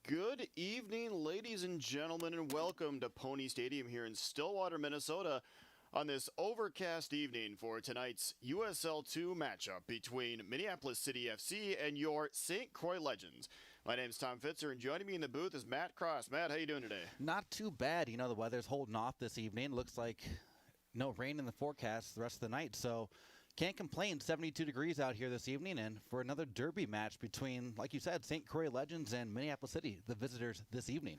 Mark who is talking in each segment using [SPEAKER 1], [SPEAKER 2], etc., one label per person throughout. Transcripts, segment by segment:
[SPEAKER 1] Good evening, ladies and gentlemen, and welcome to Pony Stadium here in Stillwater, Minnesota on this overcast evening for tonight's USL 2 matchup between Minneapolis City SC and your St. Croix Legends. My name's Tom Fitzer, and joining me in the booth is Matt Cross. Matt, how you doing today?
[SPEAKER 2] Not too bad. You know, the weather's holding off this evening. Looks like no rain in the forecast the rest of the night, so can't complain. 72 degrees out here this evening, and for another derby match between, like you said, St. Croix Legends and Minneapolis City, the visitors this evening.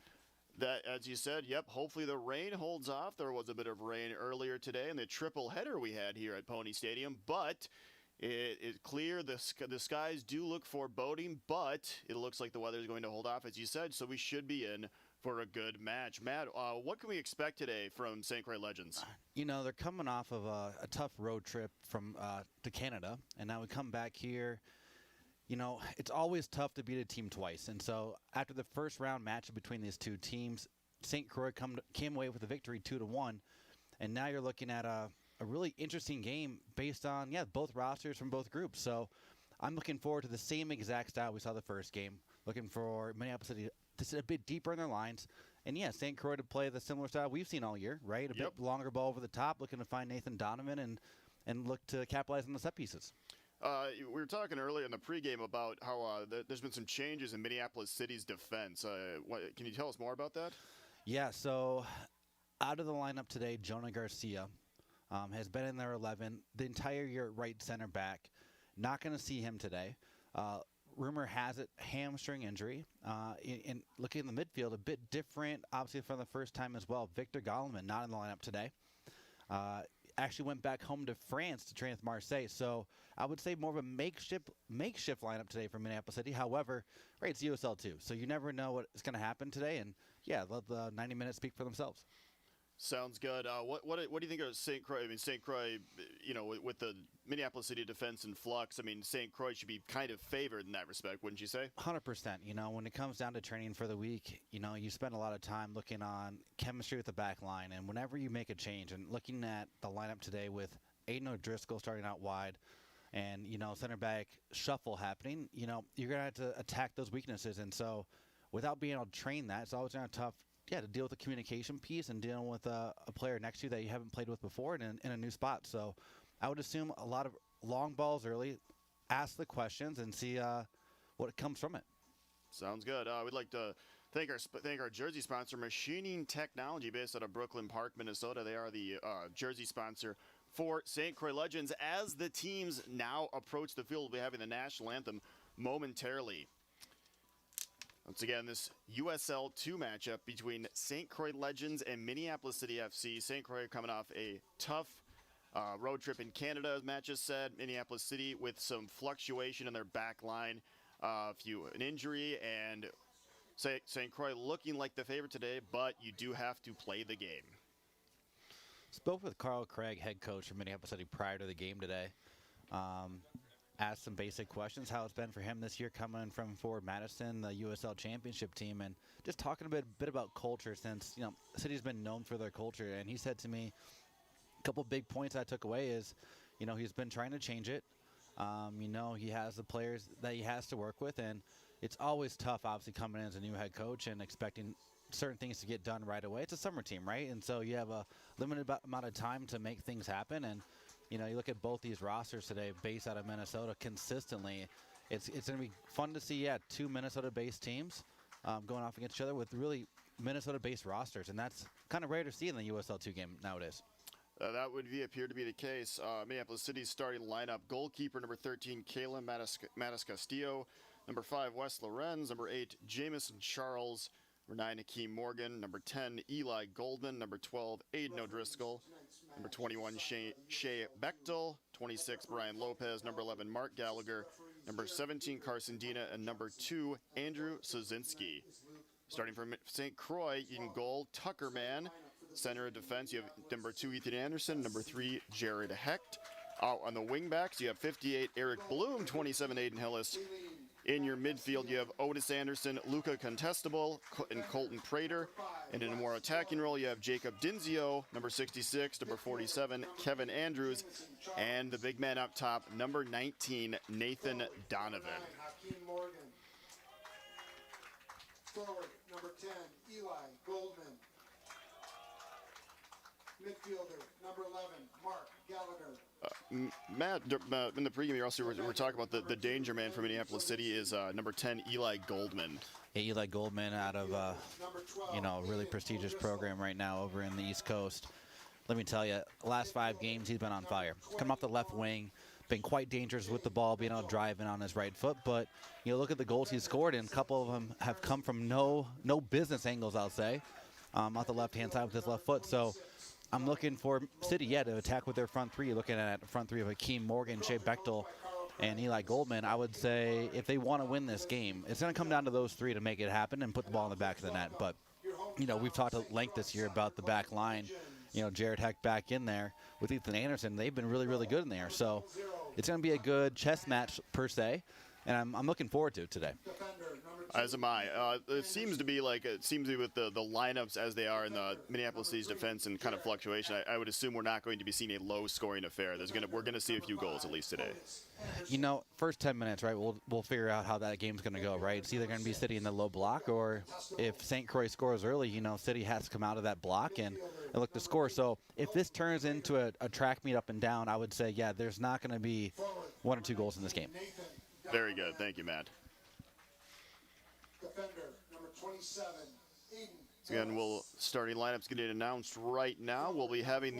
[SPEAKER 1] That, as you said, yep, hopefully the rain holds off. There was a bit of rain earlier today in the triple header we had here at Pony Stadium, but it's clear the skies do look foreboding, but it looks like the weather is going to hold off, as you said, so we should be in for a good match. Matt, what can we expect today from St. Croix Legends?
[SPEAKER 2] You know, they're coming off of a tough road trip from to Canada, and now we come back here. You know, it's always tough to beat a team twice, and so after the first round matchup between these two teams, St. Croix came away with a victory 2-1, and now you're looking at a really interesting game based on, both rosters from both groups. So I'm looking forward to the same exact style we saw the first game, looking for Minneapolis City to sit a bit deeper in their lines. And, St. Croix to play the similar style we've seen all year, right? A bit longer ball over the top, looking to find Nathan Donovan and look to capitalize on the set pieces.
[SPEAKER 1] We were talking earlier in the pregame about how there's been some changes in Minneapolis City's defense. Can you tell us more about that?
[SPEAKER 2] Yeah, so out of the lineup today, Jonah Garcia has been in their 11 the entire year at right center back. Not going to see him today. Rumor has it hamstring injury. In looking in the midfield, a bit different, obviously, for the first time as well. Victor Galliman not in the lineup today. Actually went back home to France to train with Marseille. So I would say more of a makeshift lineup today for Minneapolis City. However, right, it's USL 2, so you never know what is going to happen today. And let the 90 minutes speak for themselves.
[SPEAKER 1] Sounds good. What do you think of St. Croix? I mean, St. Croix, with the Minneapolis City defense in flux, I mean, St. Croix should be kind of favored in that respect, wouldn't you say?
[SPEAKER 2] 100%. You know, when it comes down to training for the week, you spend a lot of time looking on chemistry with the back line. And whenever you make a change, and looking at the lineup today with Aiden O'Driscoll starting out wide and, center back shuffle happening, you're going to have to attack those weaknesses. And so without being able to train that, it's always going to be tough. To deal with the communication piece and dealing with a player next to you that you haven't played with before in a new spot. So I would assume a lot of long balls early, ask the questions, and see what comes from it.
[SPEAKER 1] Sounds good. We'd like to thank our jersey sponsor, Machining Technology, based out of Brooklyn Park, Minnesota. They are the jersey sponsor for St. Croix Legends. As the teams now approach the field, we'll be having the national anthem momentarily. Once again, this USL 2 matchup between St. Croix Legends and Minneapolis City FC. St. Croix coming off a tough road trip in Canada, as Matt just said. Minneapolis City with some fluctuation in their back line, an injury, and St. Croix looking like the favorite today, but you do have to play the game.
[SPEAKER 2] Spoke with Carl Craig, head coach for Minneapolis City, prior to the game today. Asked some basic questions, how it's been for him this year coming from Forward Madison, the USL championship team, and just talking a bit about culture, since the city's been known for their culture. And he said to me, a couple big points I took away is, he's been trying to change it. He has the players that he has to work with, and it's always tough, obviously, coming in as a new head coach and expecting certain things to get done right away. It's a summer team, right? And so you have a limited amount of time to make things happen. And you look at both these rosters today, based out of Minnesota, consistently. It's going to be fun to see, two Minnesota-based teams going off against each other with really Minnesota-based rosters, and that's kind of rare to see in the USL 2 game nowadays.
[SPEAKER 1] That would appear to be the case. Minneapolis City's starting lineup: goalkeeper number 13, Kayla Mattis Castillo; number 5, Wes Lorenz; number 8, Jamison Charles; number 9, Hakeem Morgan; number 10, Eli Goldman; number 12, Aiden O'Driscoll; number 21, Shea Bechtel; 26, Brian Lopez; number 11, Mark Gallagher; number 17, Carson Dina, and number 2, Andrew Sozinski. Starting from St. Croix, in goal, Tucker Mann. Center of defense, you have number 2, Ethan Anderson, number 3, Jared Hecht. Out on the wingbacks, you have 58, Eric Bloom, 27, Aiden Hillis. In your midfield, you have Otis Anderson, Luca Contestable, and Colton Prater. And in a more attacking role, you have Jacob Dinzio, number 66, number 47, Kevin Andrews, and the big man up top, number 19, Nathan Donovan.
[SPEAKER 3] Forward, number 10, Eli Goldman. Midfielder, number 11, Mark Gallagher.
[SPEAKER 1] Matt, in the pregame, we're talking about the danger man from Minneapolis City is number 10, Eli Goldman.
[SPEAKER 2] Yeah, Eli Goldman out of, a really prestigious program right now over in the East Coast. Let me tell you, last 5 games, he's been on fire. Coming off the left wing, been quite dangerous with the ball, being able to drive in on his right foot. But, look at the goals he's scored, and a couple of them have come from no business angles, I'll say, off the left-hand side with his left foot. So I'm looking for City, to attack with their front three. Looking at the front three of Akeem Morgan, Shea Bechtel, and Eli Goldman. I would say if they want to win this game, it's going to come down to those 3 to make it happen and put the ball in the back of the net. But, we've talked at length this year about the back line. Jared Heck back in there with Ethan Anderson. They've been really, really good in there. So it's going to be a good chess match per se, and I'm looking forward to it today.
[SPEAKER 1] As am I. It seems to be with the lineups as they are in the Minneapolis City's defense and kind of fluctuation. I would assume we're not going to be seeing a low-scoring affair. We're going to see a few goals at least today.
[SPEAKER 2] First 10 minutes, right? We'll figure out how that game's going to go, right? It's either going to be City in the low block, or if St. Croix scores early, City has to come out of that block and look to score. So if this turns into a track meet up and down, I would say, there's not going to be 1 or 2 goals in this game.
[SPEAKER 1] Very good. Thank you, Matt.
[SPEAKER 3] Defender, number 27, Aiden.
[SPEAKER 1] So again, starting lineups getting announced right now. We'll be having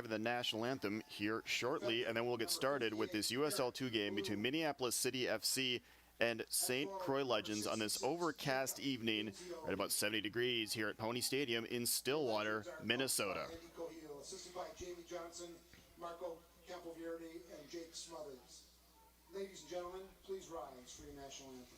[SPEAKER 1] the national anthem here shortly, and then we'll get started with this USL 2 game between Minneapolis City FC and St. Croix Legends on this overcast evening at about 70 degrees here at Pony Stadium in Stillwater, Minnesota.
[SPEAKER 3] Assisted by Jamie Johnson, Marco Campovierde, and Jake Smothers. Ladies and gentlemen, please rise for your national anthem.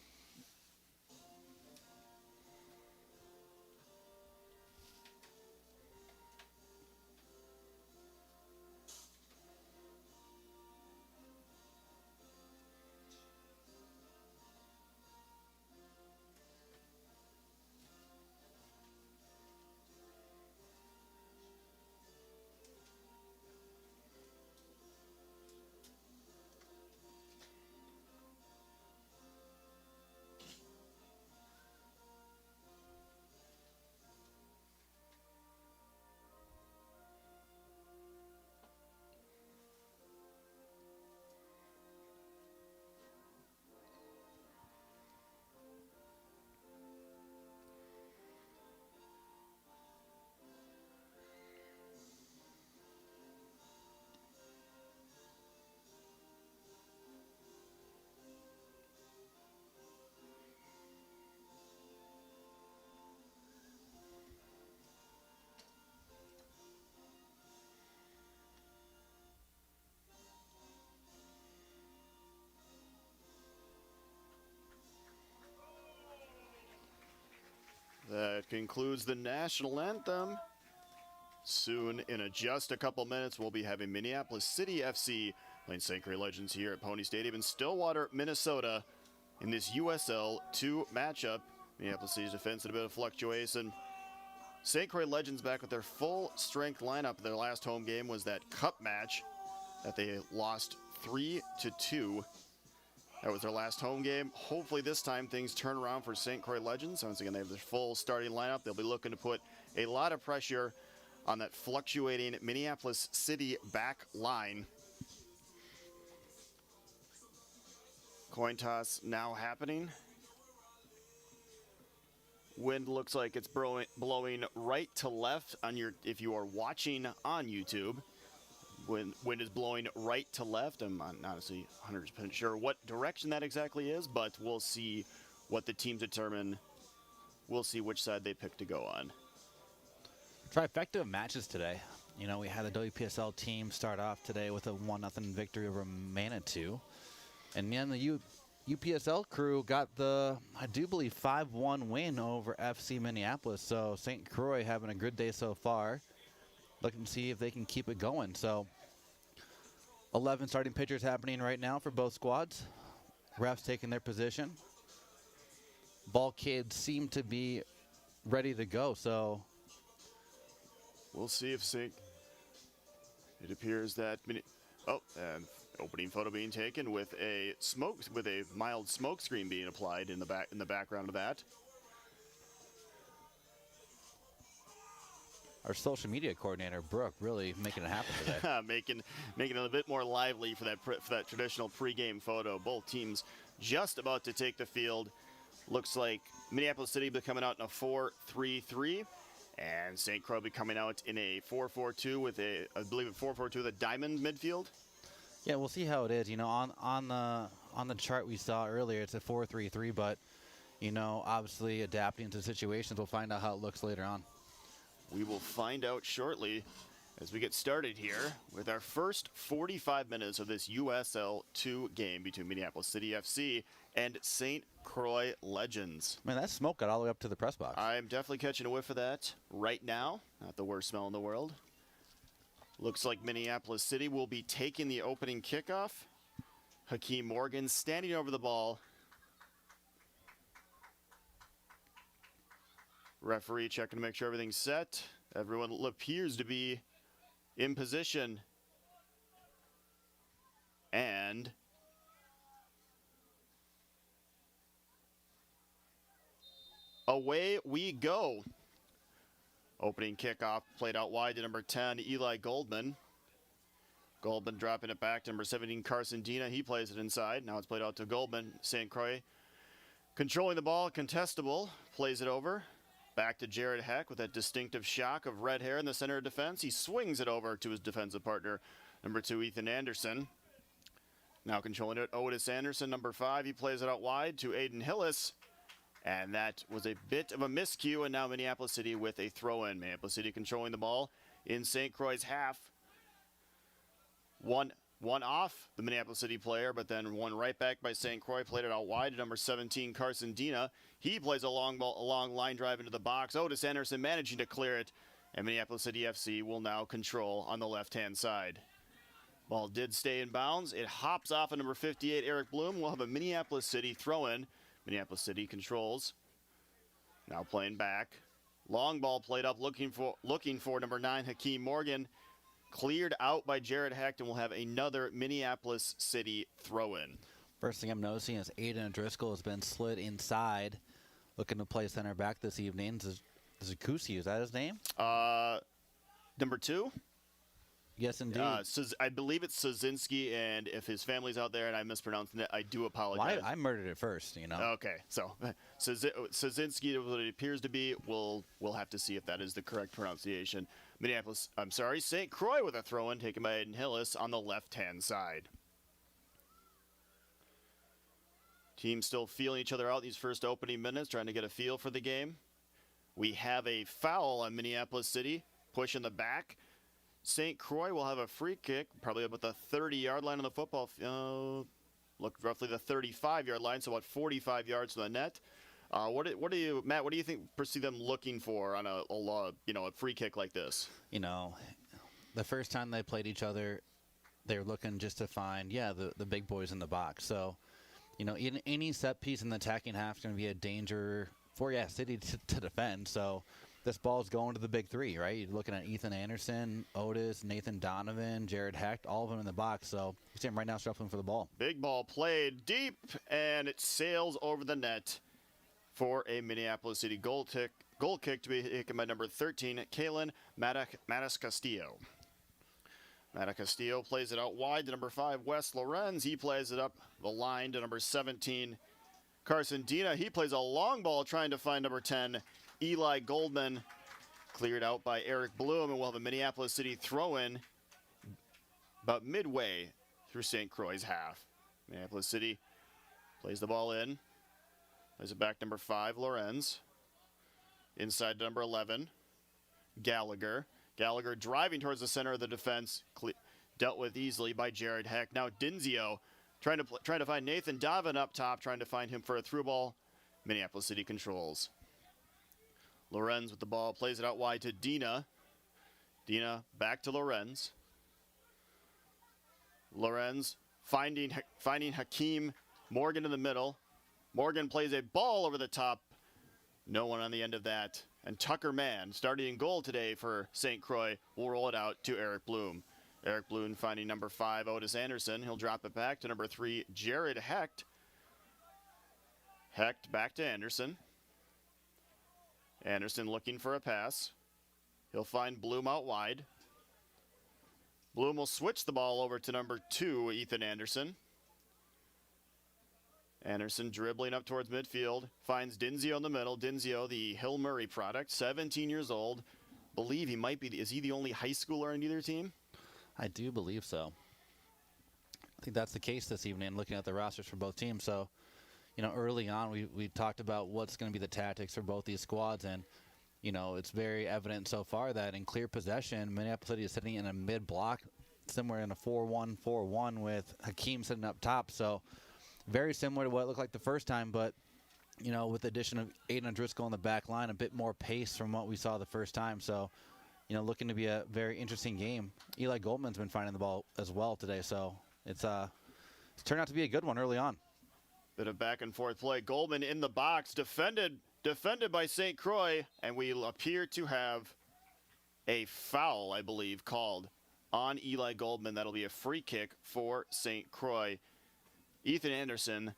[SPEAKER 1] That concludes the national anthem. Soon, in just a couple minutes, we'll be having Minneapolis City FC playing St. Croix Legends here at Pony Stadium in Stillwater, Minnesota, in this USL 2 matchup. Minneapolis City's defense in a bit of fluctuation. St. Croix Legends back with their full-strength lineup. Their last home game was that cup match that they lost 3-2. That was their last home game. Hopefully this time things turn around for St. Croix Legends. Once again, they have their full starting lineup. They'll be looking to put a lot of pressure on that fluctuating Minneapolis City back line. Coin toss now happening. Wind looks like it's blowing right to left on if you are watching on YouTube. Wind is blowing right to left. I'm not honestly 100% sure what direction that exactly is, but we'll see what the teams determine. We'll see which side they pick to go on.
[SPEAKER 2] Trifecta of matches today. You know, we had the WPSL team start off today with a 1-0 victory over Manitou. And then the UPSL crew got the, I do believe, 5-1 win over FC Minneapolis. So St. Croix having a good day so far. Looking to see if they can keep it going. So 11 starting pitchers happening right now for both squads. Refs taking their position. Ball kids seem to be ready to go. So
[SPEAKER 1] we'll see if St. It appears that and opening photo being taken with a mild smoke screen being applied in the background of that.
[SPEAKER 2] Our social media coordinator, Brooke, really making it happen today.
[SPEAKER 1] making it a bit more lively for that traditional pregame photo. Both teams just about to take the field. Looks like Minneapolis City will be coming out in a 4-3-3, and St. Croix will be coming out in a 4-4-2 with I believe a 4-4-2 with a diamond midfield.
[SPEAKER 2] Yeah, we'll see how it is. You know, on the chart we saw earlier, it's a 4-3-3, but you know, obviously adapting to situations, we'll find out how it looks later on.
[SPEAKER 1] We will find out shortly as we get started here with our first 45 minutes of this USL 2 game between Minneapolis City FC and St. Croix Legends.
[SPEAKER 2] Man, that smoke got all the way up to the press box.
[SPEAKER 1] I'm definitely catching a whiff of that right now. Not the worst smell in the world. Looks like Minneapolis City will be taking the opening kickoff. Hakeem Morgan standing over the ball. Referee checking to make sure everything's set. Everyone appears to be in position. And away we go. Opening kickoff played out wide to number 10, Eli Goldman. Goldman dropping it back to number 17, Carson Dina. He plays it inside. Now it's played out to Goldman. St. Croix controlling the ball, contestable. Plays it over. Back to Jared Heck with that distinctive shock of red hair in the center of defense. He swings it over to his defensive partner, number 2, Ethan Anderson. Now controlling it, Otis Anderson, number 5. He plays it out wide to Aiden Hillis. And that was a bit of a miscue, and now Minneapolis City with a throw-in. Minneapolis City controlling the ball in St. Croix's half. One off the Minneapolis City player, but then one right back by St. Croix. Played it out wide to number 17, Carson Dina. He plays a long line drive into the box. Otis Anderson managing to clear it, and Minneapolis City FC will now control on the left-hand side. Ball did stay in bounds. It hops off of number 58, Eric Bloom. We'll have a Minneapolis City throw-in. Minneapolis City controls. Now playing back. Long ball played up, looking for number 9, Hakeem Morgan. Cleared out by Jared Hecht, and we'll have another Minneapolis City throw-in.
[SPEAKER 2] First thing I'm noticing is Aiden Driscoll has been slid inside, looking to play center back this evening. Zakusi, is that his name?
[SPEAKER 1] Number 2?
[SPEAKER 2] Yes, indeed.
[SPEAKER 1] I believe it's Sozinski, and if his family's out there and I'm mispronouncing it, I do apologize.
[SPEAKER 2] Well, I murdered it first, you know.
[SPEAKER 1] Okay, so Sozinski, what it appears to be, we'll have to see if that is the correct pronunciation. St. Croix with a throw-in taken by Aiden Hillis on the left-hand side. Teams still feeling each other out these first opening minutes, trying to get a feel for the game. We have a foul on Minneapolis City, push in the back. St. Croix will have a free kick, probably about the 30-yard line on the football field. Look, roughly the 35-yard line, so about 45 yards from the net. What do you think? Perceive them looking for on a free kick like this?
[SPEAKER 2] You know, the first time they played each other, they were looking just to find the big boys in the box. So, you know, in any set piece in the attacking half is going to be a danger for City to defend. So this ball is going to the big 3, right? You're looking at Ethan Anderson, Otis, Nathan Donovan, Jared Hecht, all of them in the box. So you see him right now shuffling for the ball.
[SPEAKER 1] Big ball played deep, and it sails over the net for a Minneapolis City goal kick to be taken by number 13, Kalen Mattis Castillo. Mattis Castillo plays it out wide to number 5, Wes Lorenz. He plays it up the line to number 17, Carson Dina. He plays a long ball trying to find number 10, Eli Goldman. Cleared out by Eric Bloom, and we'll have a Minneapolis City throw-in about midway through St. Croix's half. Minneapolis City plays the ball in. Plays it back number 5, Lorenz. Inside to number 11, Gallagher. Gallagher driving towards the center of the defense, dealt with easily by Jared Heck. Now Dinzio trying to find Nathan Donovan up top, trying to find him for a through ball. Minneapolis City controls. Lorenz with the ball, plays it out wide to Dina. Dina back to Lorenz. Lorenz finding Hakeem Morgan in the middle. Morgan plays a ball over the top. No one on the end of that. And Tucker Mann, starting in goal today for St. Croix, will roll it out to Eric Bloom. Eric Bloom finding number 5, Otis Anderson. He'll drop it back to number 3, Jared Hecht. Hecht back to Anderson. Anderson looking for a pass. He'll find Bloom out wide. Bloom will switch the ball over to number 2, Ethan Anderson. Anderson dribbling up towards midfield, finds Dinzio in the middle. Dinzio, the Hill Murray product, 17 years old. Believe he might be, is he the only high schooler on either team?
[SPEAKER 2] I do believe so. I think that's the case this evening, looking at the rosters for both teams. So, you know, early on, we talked about what's going to be the tactics for both these squads. And, you know, it's very evident so far that in clear possession, Minneapolis City is sitting in a mid-block, somewhere in a 4-1-4-1 with Hakeem sitting up top. So, very similar to what it looked like the first time, but, you know, with the addition of Aiden O'Driscoll in the back line, a bit more pace from what we saw the first time. So, you know, looking to be a very interesting game. Eli Goldman's been finding the ball as well today, so it's turned out to be a good one early on.
[SPEAKER 1] Bit of back and forth play. Goldman in the box, defended by St. Croix, and we appear to have a foul, I believe, called on Eli Goldman. That'll be a free kick for St. Croix. Ethan Anderson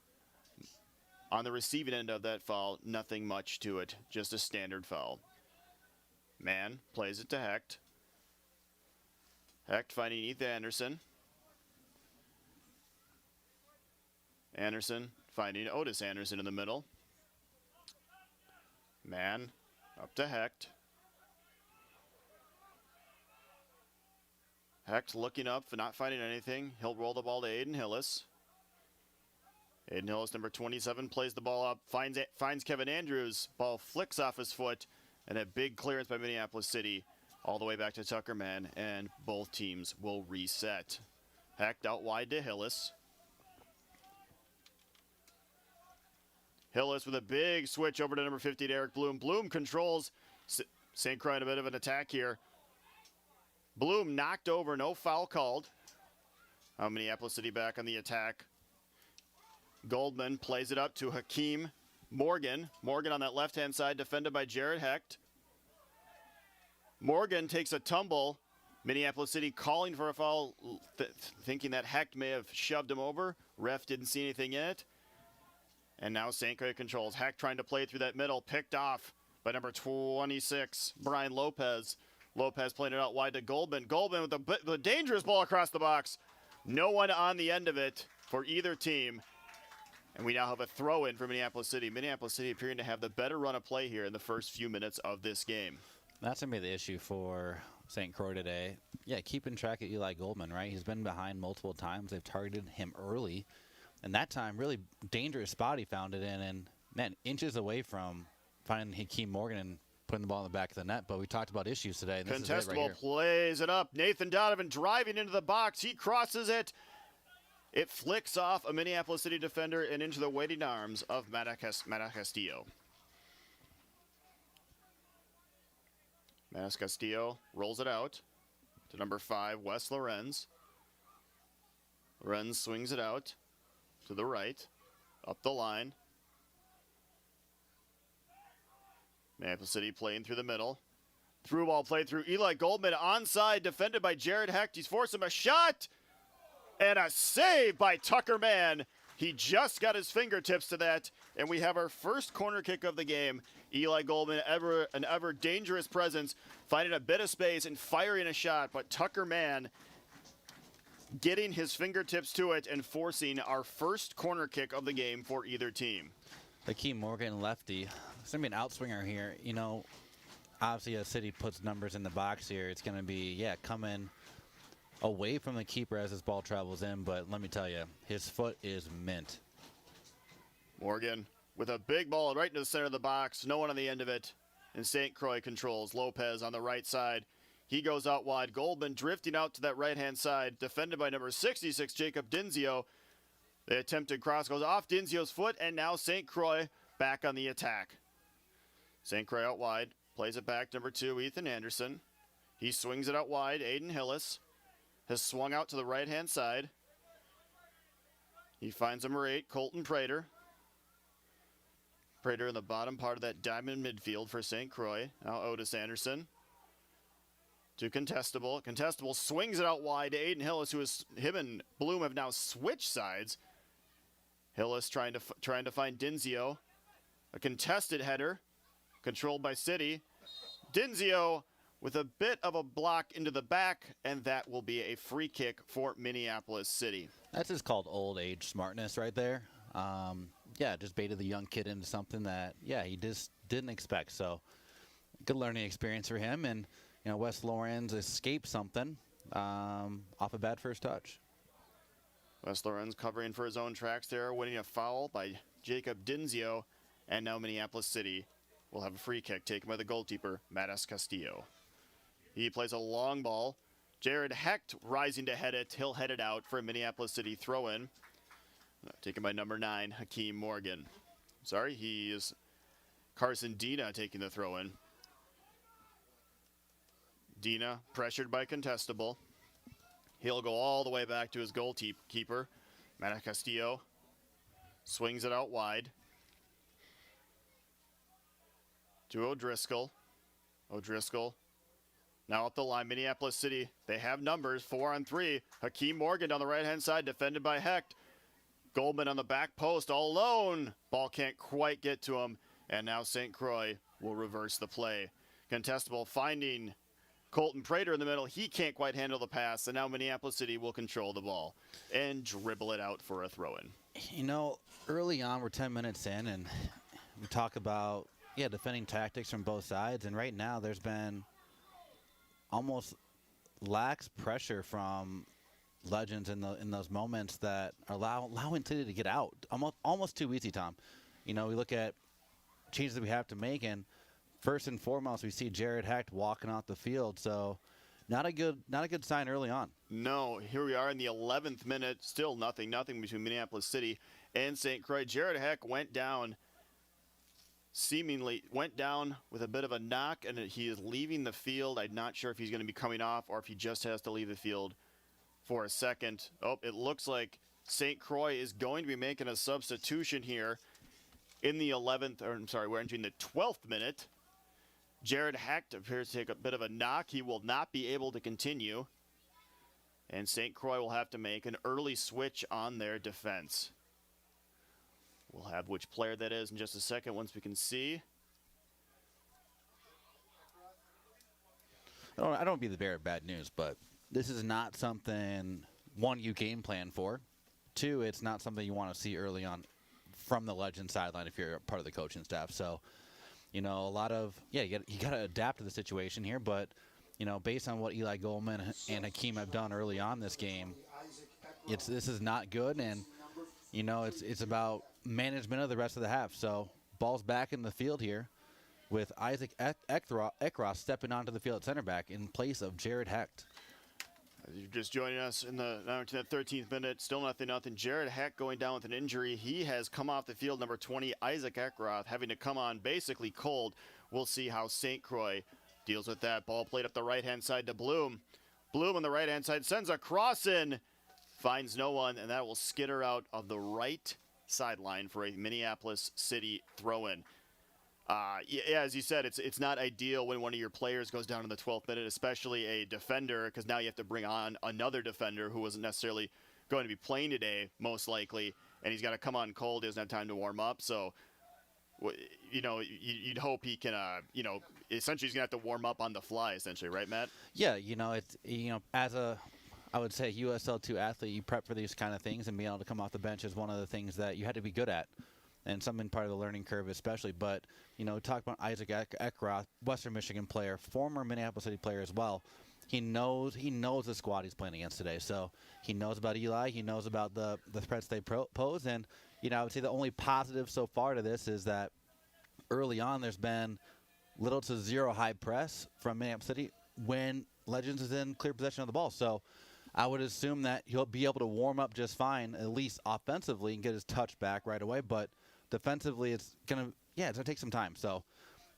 [SPEAKER 1] on the receiving end of that foul, nothing much to it, just a standard foul. Mann plays it to Hecht. Hecht finding Ethan Anderson. Anderson finding Otis Anderson in the middle. Mann up to Hecht. Hecht looking up for not finding anything. He'll roll the ball to Aiden Hillis. Aiden Hillis, number 27, plays the ball up, finds Kevin Andrews. Ball flicks off his foot, and a big clearance by Minneapolis City all the way back to Tucker Mann, and both teams will reset. Hecht out wide to Hillis. Hillis with a big switch over to number 50 to Eric Bloom. Bloom controls. St. Croix in a bit of an attack here. Bloom knocked over, no foul called. Minneapolis City back on the attack. Goldman plays it up to Hakeem Morgan. Morgan on that left-hand side, defended by Jared Hecht. Morgan takes a tumble. Minneapolis City calling for a foul, thinking that Hecht may have shoved him over. Ref didn't see anything in it. And now St. Croix controls. Hecht trying to play through that middle, picked off by number 26, Brian Lopez. Lopez playing it out wide to Goldman. Goldman with a dangerous ball across the box. No one on the end of it for either team. And we now have a throw-in for Minneapolis City. Minneapolis City appearing to have the better run of play here in the first few minutes of this game.
[SPEAKER 2] That's going to be the issue for St. Croix today. Yeah, keeping track of Eli Goldman, right? He's been behind multiple times. They've targeted him early. And that time, really dangerous spot he found it in. And, man, inches away from finding Hakeem Morgan and putting the ball in the back of the net. But we talked about issues today. And this is it right
[SPEAKER 1] Contestable
[SPEAKER 2] here.
[SPEAKER 1] plays it up. Nathan Donovan driving into the box. He crosses it. It flicks off a Minneapolis City defender and into the waiting arms of Matt Castillo. Matt Castillo rolls it out to number 5, Wes Lorenz. Lorenz swings it out to the right, up the line. Minneapolis City playing through the middle. Through ball played through Eli Goldman, onside, defended by Jared Hecht. He's forcing a shot. And a save by Tucker Mann. He just got his fingertips to that. And we have our first corner kick of the game. Eli Goldman, an ever dangerous presence, finding a bit of space and firing a shot. But Tucker Mann getting his fingertips to it and forcing our first corner kick of the game for either team.
[SPEAKER 2] Hakeem Morgan, lefty. It's going to be an outswinger here. You know, obviously a City puts numbers in the box here. It's going to be, coming away from the keeper as his ball travels in, but let me tell you, his foot is mint.
[SPEAKER 1] Morgan with a big ball right into the center of the box, no one on the end of it, and St. Croix controls. Lopez on the right side. He goes out wide. Goldman drifting out to that right-hand side, defended by number 66, Jacob Dinzio. The attempted cross goes off Dinzio's foot, and now St. Croix back on the attack. St. Croix out wide, plays it back, number 2, Ethan Anderson. He swings it out wide. Aiden Hillis has swung out to the right-hand side. He finds number 8, Colton Prater. Prater in the bottom part of that diamond midfield for St. Croix. Now Otis Anderson to Contestable. Contestable swings it out wide to Aiden Hillis, him and Bloom have now switched sides. Hillis trying to find Dinzio. A contested header, controlled by City. Dinzio with a bit of a block into the back, and that will be a free kick for Minneapolis City.
[SPEAKER 2] That's just called old age smartness right there. Yeah, just baited the young kid into something that, yeah, he just didn't expect. So, good learning experience for him. And, you know, Wes Lorenz escaped something off a bad first touch.
[SPEAKER 1] Wes Lorenz covering for his own tracks there, winning a foul by Jacob Dinzio. And now Minneapolis City will have a free kick taken by the goalkeeper, Matas Castillo. He plays a long ball. Jared Hecht rising to head it. He'll head it out for a Minneapolis City throw-in. Taken by number 9, Hakeem Morgan. Sorry, he is Carson Dina taking the throw-in. Dina pressured by Contestable. He'll go all the way back to his goalkeeper, Matas Castillo. Swings it out wide to O'Driscoll. O'Driscoll now up the line. Minneapolis City, they have numbers, 4-on-3. Hakeem Morgan down the right-hand side, defended by Hecht. Goldman on the back post, all alone. Ball can't quite get to him, and now St. Croix will reverse the play. Contestable finding Colton Prater in the middle. He can't quite handle the pass, and now Minneapolis City will control the ball and dribble it out for a throw-in.
[SPEAKER 2] You know, early on, we're 10 minutes in, and we talk about, yeah, defending tactics from both sides, and right now there's been almost lax pressure from Legends in those moments that are allowing City to get out. Almost too easy, Tom. You know, we look at changes that we have to make, and first and foremost, we see Jared Hecht walking off the field. So, not a good sign early on. No,
[SPEAKER 1] here we are in the 11th minute. Still nothing between Minneapolis City and St. Croix. Jared Hecht went down with a bit of a knock, and he is leaving the field. I'm not sure if he's going to be coming off or if he just has to leave the field for a second. Oh, it looks like St. Croix is going to be making a substitution here in the 11th, or I'm sorry, we're entering the 12th minute. Jared Hecht appears to take a bit of a knock. He will not be able to continue. And St. Croix will have to make an early switch on their defense. We'll have which player that is in just a second once we can see.
[SPEAKER 2] I don't want to be the bearer of bad news, but this is not something, one, you game plan for. Two, it's not something you want to see early on from the Legend sideline if you're part of the coaching staff. So, you know, a lot of, yeah, you got to adapt to the situation here. But, you know, based on what Eli Goldman and Hakeem have done early on this game, this is not good. And, you know, it's about management of the rest of the half. So, ball's back in the field here with Isaac Ekroth stepping onto the field at center back in place of Jared Hecht.
[SPEAKER 1] As you're just joining us in the 13th minute, still nothing. Jared Hecht going down with an injury. He has come off the field, number 20, Isaac Ekroth, having to come on basically cold. We'll see how St. Croix deals with that. Ball played up the right-hand side to Bloom. Bloom on the right-hand side sends a cross in, finds no one, and that will skitter out of the right sideline for a Minneapolis City throw-in. Yeah, as you said, it's not ideal when one of your players goes down in the 12th minute, especially a defender, because now you have to bring on another defender who wasn't necessarily going to be playing today, most likely, and he's got to come on cold. He doesn't have time to warm up. So, you know, you'd hope he can, you know, essentially he's going to have to warm up on the fly, essentially, right, Matt?
[SPEAKER 2] Yeah, you know, as a, I would say, USL 2 athlete, you prep for these kind of things, and being able to come off the bench is one of the things that you had to be good at. And something part of the learning curve especially. But, you know, talk about Isaac Ekroth, Western Michigan player, former Minneapolis City player as well. He knows the squad he's playing against today. So he knows about Eli. He knows about the threats they pose. And, you know, I would say the only positive so far to this is that early on there's been little to zero high press from Minneapolis City. when Legends is in clear possession of the ball. So I would assume that he'll be able to warm up just fine, at least offensively, and get his touch back right away. But defensively, it's gonna take some time. So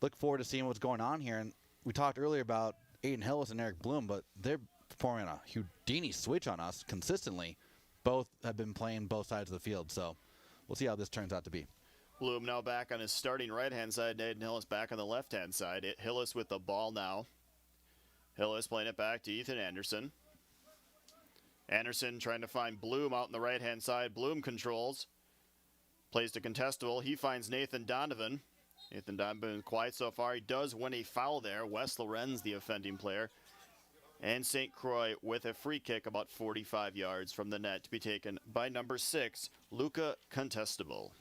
[SPEAKER 2] look forward to seeing what's going on here. And we talked earlier about Aiden Hillis and Eric Bloom, but they're performing a Houdini switch on us consistently. Both have been playing both sides of the field, so we'll see how this turns out to be.
[SPEAKER 1] Bloom now back on his starting right-hand side. Aiden Hillis back on the left-hand side. Hillis with the ball now. Hillis playing it back to Ethan Anderson. Anderson trying to find Bloom out on the right-hand side. Bloom controls. Plays to contestable. He finds Nathan Donovan. Nathan Donovan quiet so far. He does win a foul there. Wes Lorenz, the offending player. And St. Croix with a free kick about 45 yards from the net to be taken by number 6, Luca Contestable.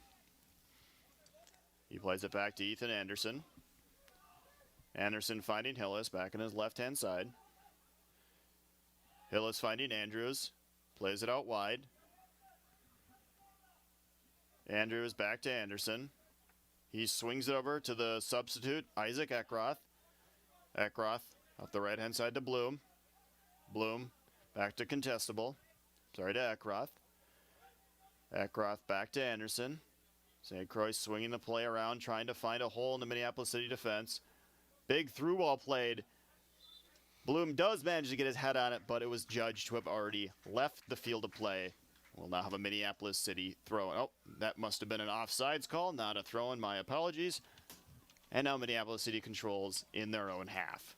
[SPEAKER 1] He plays it back to Ethan Anderson. Anderson finding Hillis back on his left-hand side. Hillis finding Andrews. Plays it out wide. Andrews back to Anderson. He swings it over to the substitute, Isaac Eckroth. Eckroth off the right-hand side to Bloom. Bloom back to Contestable. Sorry to Eckroth. Eckroth back to Anderson. St. Croix swinging the play around, trying to find a hole in the Minneapolis City defense. Big through ball played. Bloom does manage to get his head on it, but it was judged to have already left the field of play. We'll now have a Minneapolis City throw-in. Oh, that must have been an offsides call, not a throw-in. My apologies. And now Minneapolis City controls in their own half.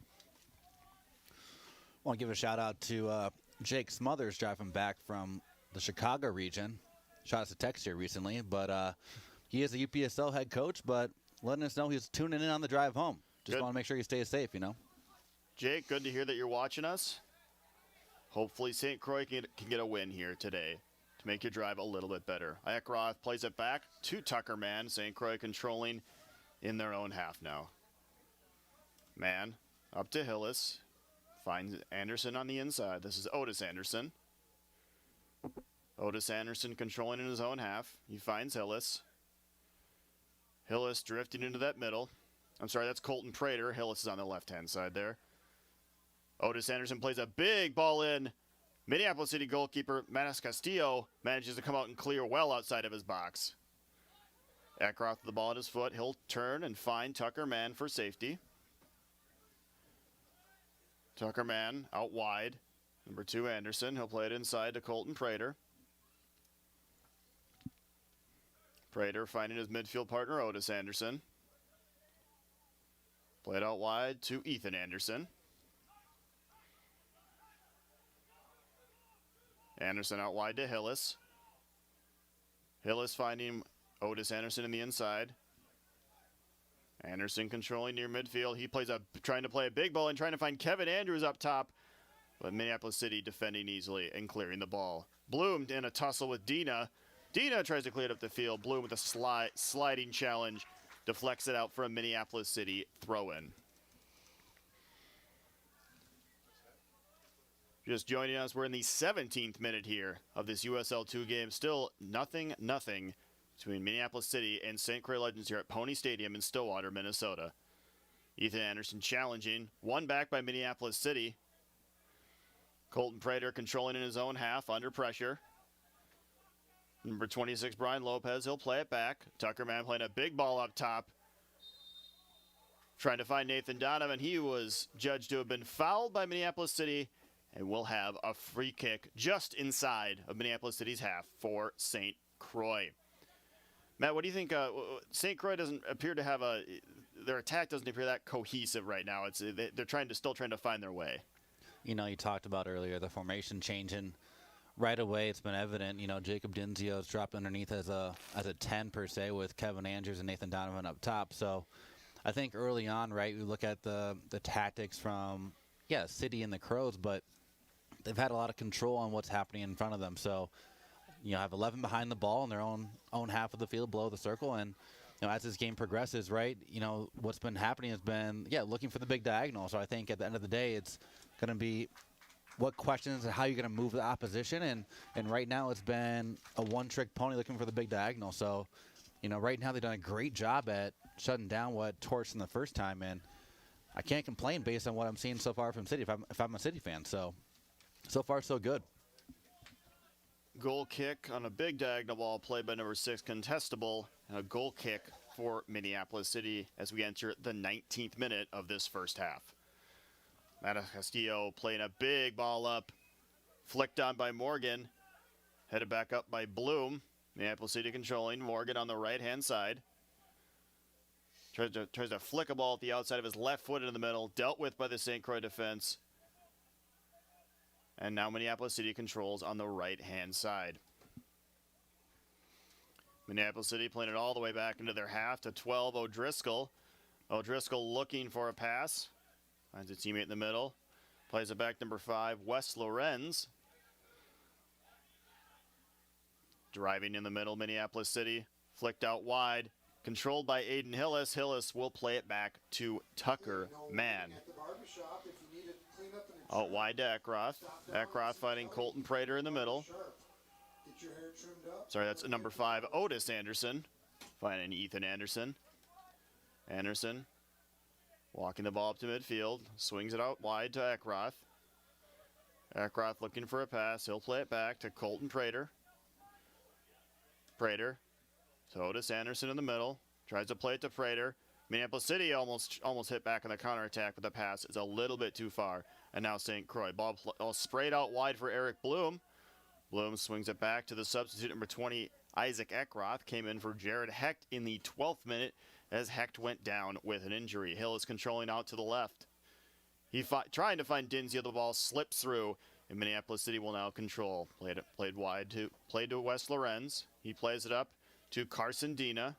[SPEAKER 2] I want to give a shout-out to Jake Smothers driving back from the Chicago region. Shot us a text here recently, but he is a UPSL head coach, but letting us know he's tuning in on the drive home. Just want to make sure he stays safe, you know.
[SPEAKER 1] Jake, good to hear that you're watching us. Hopefully St. Croix can get a win here today to make your drive a little bit better. Eckroth plays it back to Tucker Mann. St. Croix controlling in their own half now. Mann up to Hillis. Finds Anderson on the inside. This is Otis Anderson. Otis Anderson controlling in his own half. He finds Hillis. Hillis drifting into that middle. I'm sorry, that's Colton Prater. Hillis is on the left-hand side there. Otis Anderson plays a big ball in. Minneapolis City goalkeeper Manis Castillo manages to come out and clear well outside of his box. Eckroth with the ball at his foot. He'll turn and find Tucker Mann for safety. Tucker Mann out wide. Number 2, Anderson. He'll play it inside to Colton Prater. Prater finding his midfield partner, Otis Anderson. Play it out wide to Ethan Anderson. Anderson out wide to Hillis. Hillis finding Otis Anderson in the inside. Anderson controlling near midfield. He trying to play a big ball and trying to find Kevin Andrews up top. But Minneapolis City defending easily and clearing the ball. Bloom in a tussle with Dina. Dina tries to clear it up the field. Bloom with a sliding challenge. Deflects it out for a Minneapolis City throw-in. Just joining us, we're in the 17th minute here of this USL 2 game. Still nothing between Minneapolis City and St. Croix Legends here at Pony Stadium in Stillwater, Minnesota. Ethan Anderson challenging. One back by Minneapolis City. Colton Prater controlling in his own half under pressure. Number 26, Brian Lopez, he'll play it back. Tucker Mann playing a big ball up top. Trying to find Nathan Donovan. He was judged to have been fouled by Minneapolis City and will have a free kick just inside of Minneapolis City's half for St. Croix. Matt, what do you think? St. Croix doesn't appear to have their attack doesn't appear that cohesive right now. They're still trying to find their way.
[SPEAKER 2] You know, you talked about earlier the formation changing right away. It's been evident. You know, Jacob Dinzio's dropped underneath as a 10 per se with Kevin Andrews and Nathan Donovan up top. So I think early on, right, we look at the tactics from City and the Crows, but they've had a lot of control on what's happening in front of them. So, you know, have 11 behind the ball in their own half of the field below the circle. And, you know, as this game progresses, right, you know, what's been happening has been, looking for the big diagonal. So I think at the end of the day, it's going to be what questions and how you're going to move the opposition. And right now it's been a one-trick pony looking for the big diagonal. So, you know, right now they've done a great job at shutting down what torched them the first time. And I can't complain based on what I'm seeing so far from City if I'm a City fan. So far so good.
[SPEAKER 1] Goal kick on a big diagonal ball played by number 6, contestable, and a goal kick for Minneapolis City as we enter the 19th minute of this first half. Matt Castillo playing a big ball up, flicked on by Morgan, headed back up by Bloom. Minneapolis City controlling. Morgan on the right-hand side. Tries to flick a ball at the outside of his left foot into the middle, dealt with by the St. Croix defense. And now Minneapolis City controls on the right-hand side. Minneapolis City playing it all the way back into their half to 12, O'Driscoll. O'Driscoll looking for a pass. Finds a teammate in the middle. Plays it back number 5, Wes Lorenz. Driving in the middle, Minneapolis City. Flicked out wide. Controlled by Aiden Hillis. Hillis will play it back to Tucker Mann. Out wide to Eckroth. Eckroth fighting Colton Prater in the middle. Sorry, that's number 5, Otis Anderson. Finding Ethan Anderson. Anderson walking the ball up to midfield. Swings it out wide to Eckroth. Eckroth looking for a pass. He'll play it back to Colton Prater. Prater to Otis Anderson in the middle. Tries to play it to Prater. Minneapolis City almost hit back on the counterattack, but the pass is a little bit too far. And now St. Croix. Ball sprayed out wide for Eric Bloom. Bloom swings it back to the substitute number 20, Isaac Eckroth. Came in for Jared Hecht in the 12th minute as Hecht went down with an injury. Hill is controlling out to the left. Trying to find Dinzio. The ball slips through, and Minneapolis City will now control. Played to Wes Lorenz. He plays it up to Carson Dina.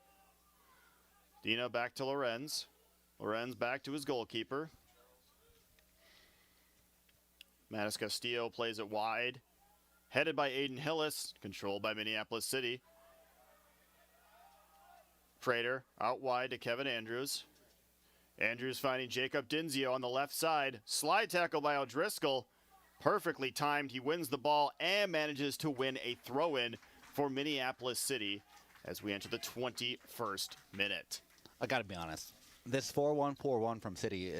[SPEAKER 1] Dina back to Lorenz. Lorenz back to his goalkeeper. Mattis Castillo plays it wide. Headed by Aiden Hillis. Controlled by Minneapolis City. Prater out wide to Kevin Andrews. Andrews finding Jacob Dinzio on the left side. Slide tackle by O'Driscoll. Perfectly timed. He wins the ball and manages to win a throw-in for Minneapolis City as we enter the 21st minute.
[SPEAKER 2] I got to be honest. This 4-1-4-1 from City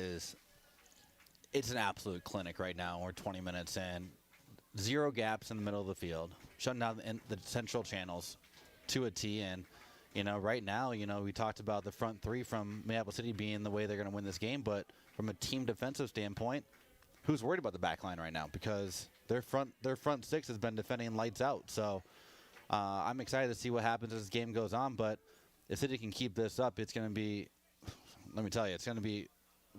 [SPEAKER 2] it's an absolute clinic right now. We're 20 minutes in. 0 gaps in the middle of the field. Shutting down the central channels to a T. And, right now, we talked about the front 3 from Minneapolis City being the way they're going to win this game. But from a team defensive standpoint, who's worried about the back line right now? Because their front 6 has been defending lights out. So I'm excited to see what happens as this game goes on. But if City can keep this up, it's going to be, let me tell you, it's going to be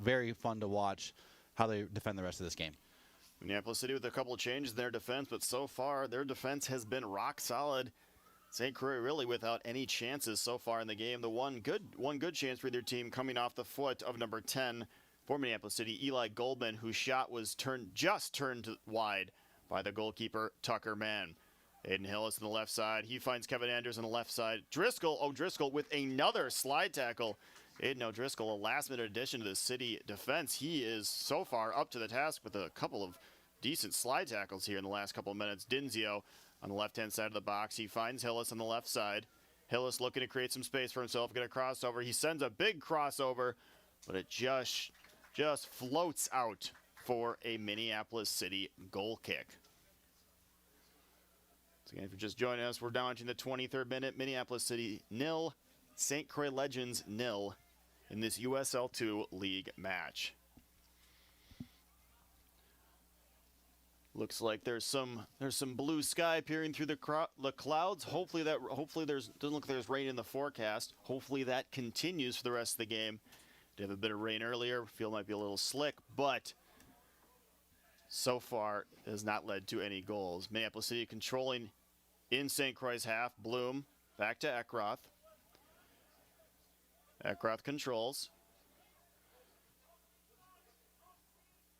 [SPEAKER 2] very fun to watch how they defend the rest of this game.
[SPEAKER 1] Minneapolis City with a couple of changes in their defense, but so far their defense has been rock solid. St. Croix really without any chances so far in the game. The one good chance for their team coming off the foot of number 10 for Minneapolis City, Eli Goldman, whose shot was turned wide by the goalkeeper Tucker Mann. Aiden Hillis on the left side. He finds Kevin Andrews on the left side. O'Driscoll with another slide tackle. Aiden O'Driscoll, a last-minute addition to the City defense. He is so far up to the task with a couple of decent slide tackles here in the last couple of minutes. Dinzio on the left-hand side of the box. He finds Hillis on the left side. Hillis looking to create some space for himself, get a crossover. He sends a big crossover, but it just floats out for a Minneapolis City goal kick. So again, if you're just joining us, we're down to the 23rd minute. Minneapolis City 0, St. Croix Legends 0 in this USL 2 league match. Looks like there's some blue sky peering through the clouds. Hopefully doesn't look like there's rain in the forecast. Hopefully that continues for the rest of the game. Did have a bit of rain earlier. Field might be a little slick, but so far it has not led to any goals. Minneapolis City controlling in St. Croix's half. Bloom back to Eckroth. Eckroth controls.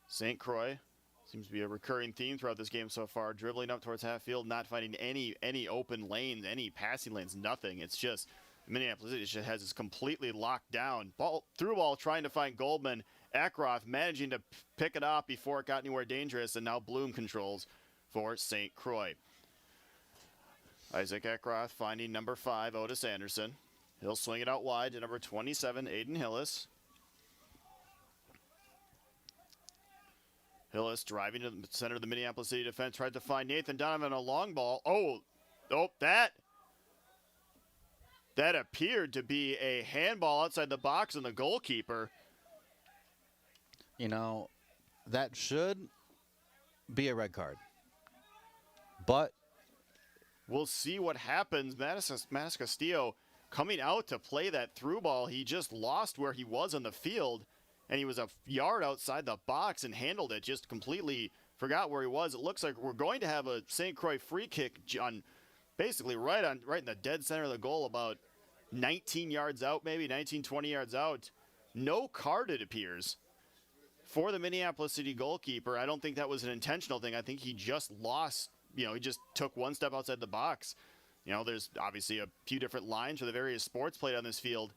[SPEAKER 1] St. Croix seems to be a recurring theme throughout this game so far. Dribbling up towards half field, not finding any open lanes, any passing lanes, nothing. It's just Minneapolis City just has this completely locked down. Through ball trying to find Goldman. Eckroth managing to pick it off before it got anywhere dangerous, and now Bloom controls for St. Croix. Isaac Eckroth finding number 5, Otis Anderson. He'll swing it out wide to number 27, Aiden Hillis. Hillis driving to the center of the Minneapolis City defense, tried to find Nathan Donovan a long ball. Oh, that appeared to be a handball outside the box on the goalkeeper.
[SPEAKER 2] You know, that should be a red card. But
[SPEAKER 1] we'll see what happens. Matis Castillo coming out to play that through ball. He just lost where he was on the field, and he was a yard outside the box and handled it. Just completely forgot where he was. It looks like we're going to have a St. Croix free kick on basically right in the dead center of the goal, about 19 yards out, maybe 19, 20 yards out. No card, it appears, for the Minneapolis City goalkeeper. I don't think that was an intentional thing. I think he just lost. He just took one step outside the box. There's obviously a few different lines for the various sports played on this field,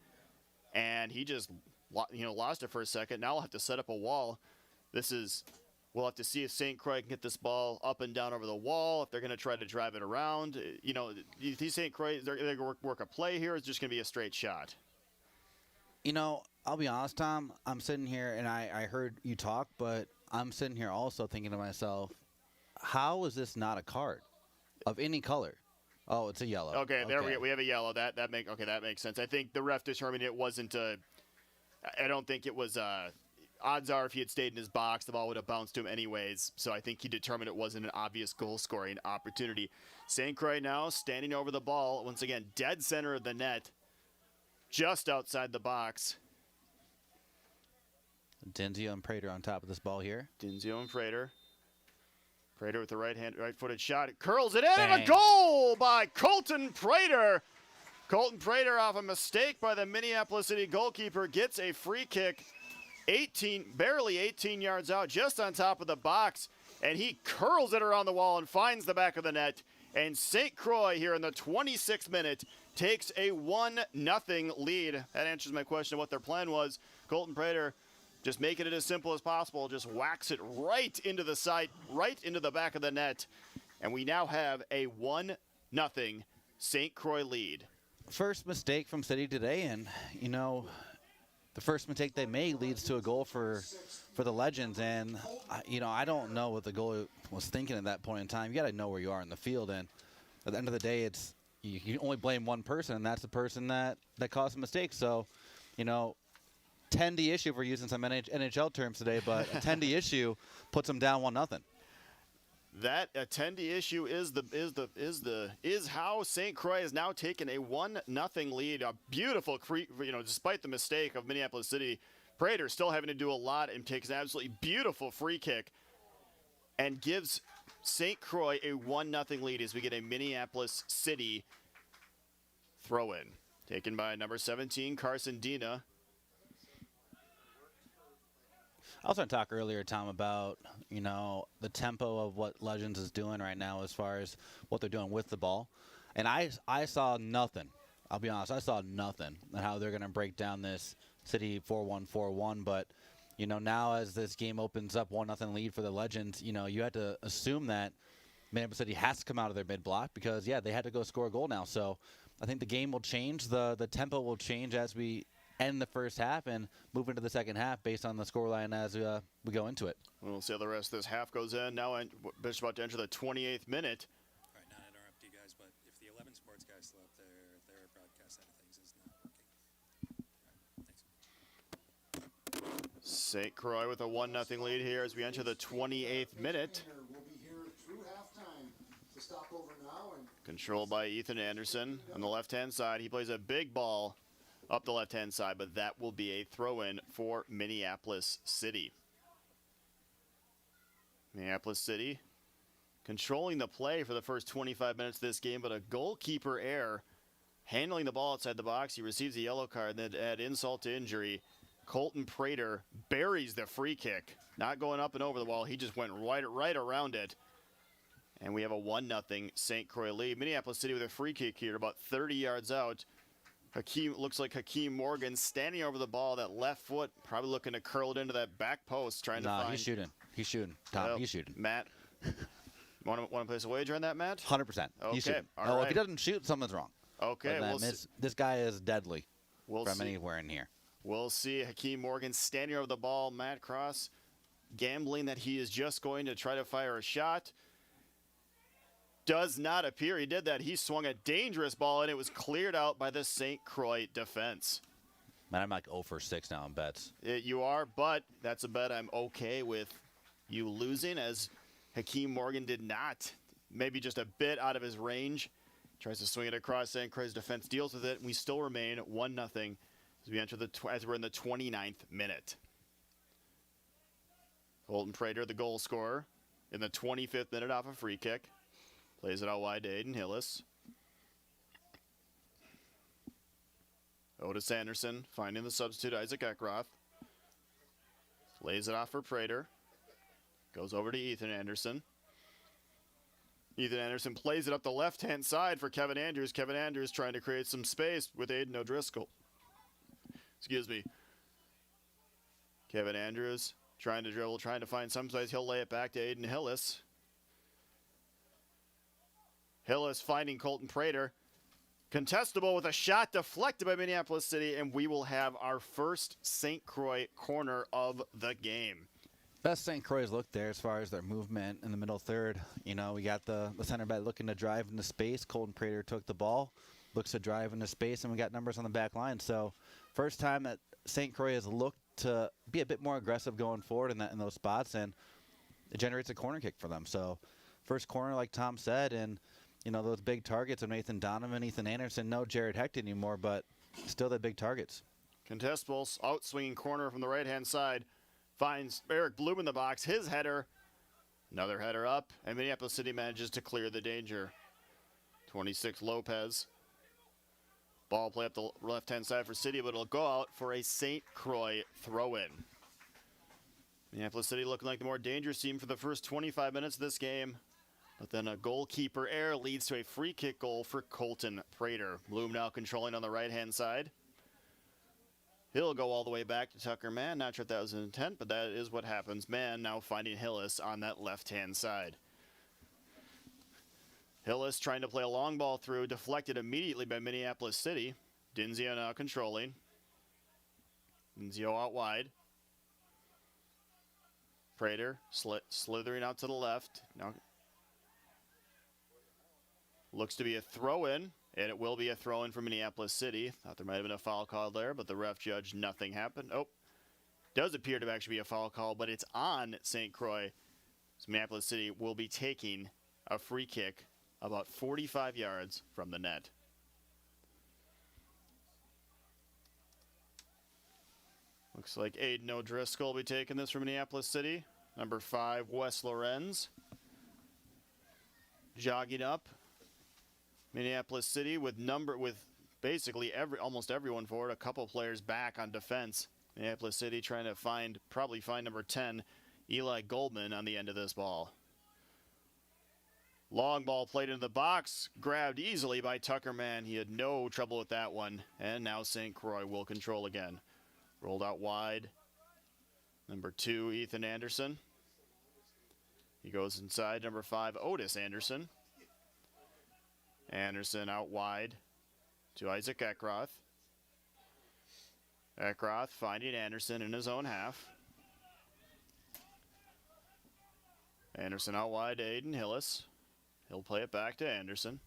[SPEAKER 1] and he just, lost it for a second. Now we'll have to set up a wall. We'll have to see if St. Croix can get this ball up and down over the wall, if they're going to try to drive it around. Do you think St. Croix, they're going to work a play here, or is it just going to be a straight shot?
[SPEAKER 2] I'll be honest, Tom. I'm sitting here, and I heard you talk, but I'm sitting here also thinking to myself, how is this not a card of any color? Oh, it's a yellow.
[SPEAKER 1] Okay, there we have a yellow. That makes sense. I think the ref determined it wasn't I don't think it was odds are if he had stayed in his box, the ball would have bounced to him anyways. So I think he determined it wasn't an obvious goal-scoring opportunity. St. Croix now standing over the ball. Once again, dead center of the net, just outside the box.
[SPEAKER 2] Denzio and Prater on top of this ball here.
[SPEAKER 1] Denzio and Prater. Prater with the right-footed shot. It curls it in,
[SPEAKER 2] Bang.
[SPEAKER 1] and a goal by Colton Prater. Colton Prater, off a mistake by the Minneapolis City goalkeeper, gets a free kick barely 18 yards out, just on top of the box, and he curls it around the wall and finds the back of the net. And St. Croix here in the 26th minute takes a 1-0 lead. That answers my question of what their plan was. Colton Prater just making it as simple as possible, just whacks it right into the sight, right into the back of the net. And we now have a 1-0 St. Croix lead.
[SPEAKER 2] First mistake from City today, and, the first mistake they made leads to a goal for the Legends. And, I don't know what the goalie was thinking at that point in time. You got to know where you are in the field. And at the end of the day, you can only blame one person, and that's the person that caused the mistake. So, 10-D issue, if we're using some NHL terms today, but a 10-D issue puts them down 1-0.
[SPEAKER 1] That attendee issue is how St. Croix has now taken a 1-0 lead. A beautiful, despite the mistake of Minneapolis City, Prater still having to do a lot and takes an absolutely beautiful free kick and gives St. Croix a 1-0 lead as we get a Minneapolis City throw-in. Taken by number 17, Carson Dina.
[SPEAKER 2] I was going to talk earlier, Tom, about, the tempo of what Legends is doing right now as far as what they're doing with the ball. And I saw nothing. I'll be honest, I saw nothing on how they're going to break down this City 4-1-4-1. But, now as this game opens up 1-0 lead for the Legends, you had to assume that Minneapolis City has to come out of their mid-block because, they had to go score a goal now. So I think the game will change. The tempo will change as we end the first half and move into the second half based on the scoreline as we go into it.
[SPEAKER 1] We'll see how the rest of this half goes in. Now Bishop's about to enter the 28th minute.
[SPEAKER 4] All right, not to interrupt you guys, but if the 11 sports guys still up there, their broadcast side of things is not working. All right, thanks.
[SPEAKER 1] St. Croix with a 1-0 lead here as we enter the 28th minute.
[SPEAKER 3] We'll be here through halftime to stop over now.
[SPEAKER 1] Controlled by Ethan Anderson on the left-hand side. He plays a big ball up the left-hand side, but that will be a throw-in for Minneapolis City. Minneapolis City controlling the play for the first 25 minutes of this game, but a goalkeeper error handling the ball outside the box. He receives a yellow card, and then add insult to injury. Colton Prater buries the free kick. Not going up and over the wall. He just went right around it. And we have a 1-0 St. Croix lead. Minneapolis City with a free kick here about 30 yards out. Looks like Hakeem Morgan standing over the ball, that left foot, probably looking to curl it into that back post, trying to find.
[SPEAKER 2] He's shooting. He's shooting. Tom, he's shooting.
[SPEAKER 1] Matt, want to place a wager on that, Matt?
[SPEAKER 2] 100%.
[SPEAKER 1] Okay.
[SPEAKER 2] He's shooting.
[SPEAKER 1] All right.
[SPEAKER 2] If he doesn't shoot, something's wrong.
[SPEAKER 1] Okay.
[SPEAKER 2] This guy is deadly
[SPEAKER 1] from
[SPEAKER 2] anywhere in here.
[SPEAKER 1] We'll see Hakeem Morgan standing over the ball. Matt Cross, gambling that he is just going to try to fire a shot. Does not appear he did that. He swung a dangerous ball, and it was cleared out by the St. Croix defense.
[SPEAKER 2] Man, I'm like 0 for 6 now in bets.
[SPEAKER 1] You are, but that's a bet I'm okay with you losing, as Hakeem Morgan did not. Maybe just a bit out of his range. Tries to swing it across. St. Croix's defense deals with it. And we still remain 1-0 as we enter as we're in the 29th minute. Colton Prater, the goal scorer, in the 25th minute off a free kick. Plays it out wide to Aiden Hillis. Otis Anderson finding the substitute Isaac Eckroth. Lays it off for Prater. Goes over to Ethan Anderson. Ethan Anderson plays it up the left-hand side for Kevin Andrews. Kevin Andrews trying to create some space with Aiden O'Driscoll. Excuse me. Kevin Andrews trying to dribble, trying to find some space. He'll lay it back to Aiden Hillis. Hillis finding Colton Prater. Contestable with a shot deflected by Minneapolis City, and we will have our first St. Croix corner of the game.
[SPEAKER 2] Best St. Croix's look there as far as their movement in the middle third. You know, we got the center back looking to drive into space. Colton Prater took the ball, looks to drive into space, and we got numbers on the back line. So first time that St. Croix has looked to be a bit more aggressive going forward in those spots, and it generates a corner kick for them. So first corner, like Tom said, and you know, those big targets of Nathan Donovan, Ethan Anderson, no Jared Hecht anymore, but still the big targets.
[SPEAKER 1] Contestables, out-swinging corner from the right-hand side. Finds Eric Bloom in the box. His header. Another header up, and Minneapolis City manages to clear the danger. 26 Lopez. Ball play up the left-hand side for City, but it'll go out for a St. Croix throw-in. Minneapolis City looking like the more dangerous team for the first 25 minutes of this game. But then a goalkeeper error leads to a free kick goal for Colton Prater. Bloom now controlling on the right-hand side. He'll go all the way back to Tucker Mann. Not sure if that was an intent, but that is what happens. Mann now finding Hillis on that left-hand side. Hillis trying to play a long ball through, deflected immediately by Minneapolis City. Dinzio now controlling. Dinzio out wide. Prater slithering out to the left. Now looks to be a throw-in, and it will be a throw-in for Minneapolis City. Thought there might have been a foul call there, but the ref judged nothing happened. Oh, does appear to actually be a foul call, but it's on St. Croix. So Minneapolis City will be taking a free kick about 45 yards from the net. Looks like Aiden O'Driscoll will be taking this from Minneapolis City. Number 5, Wes Lorenz. Jogging up. Minneapolis City with basically almost everyone forward, a couple players back on defense. Minneapolis City trying to probably find number 10, Eli Goldman, on the end of this ball. Long ball played into the box, grabbed easily by Tucker Mann. He had no trouble with that one, and now St. Croix will control again. Rolled out wide. Number 2, Ethan Anderson. He goes inside, number 5, Otis Anderson. Anderson out wide to Isaac Eckroth. Eckroth finding Anderson in his own half. Anderson out wide to Aiden Hillis. He'll play it back to Anderson.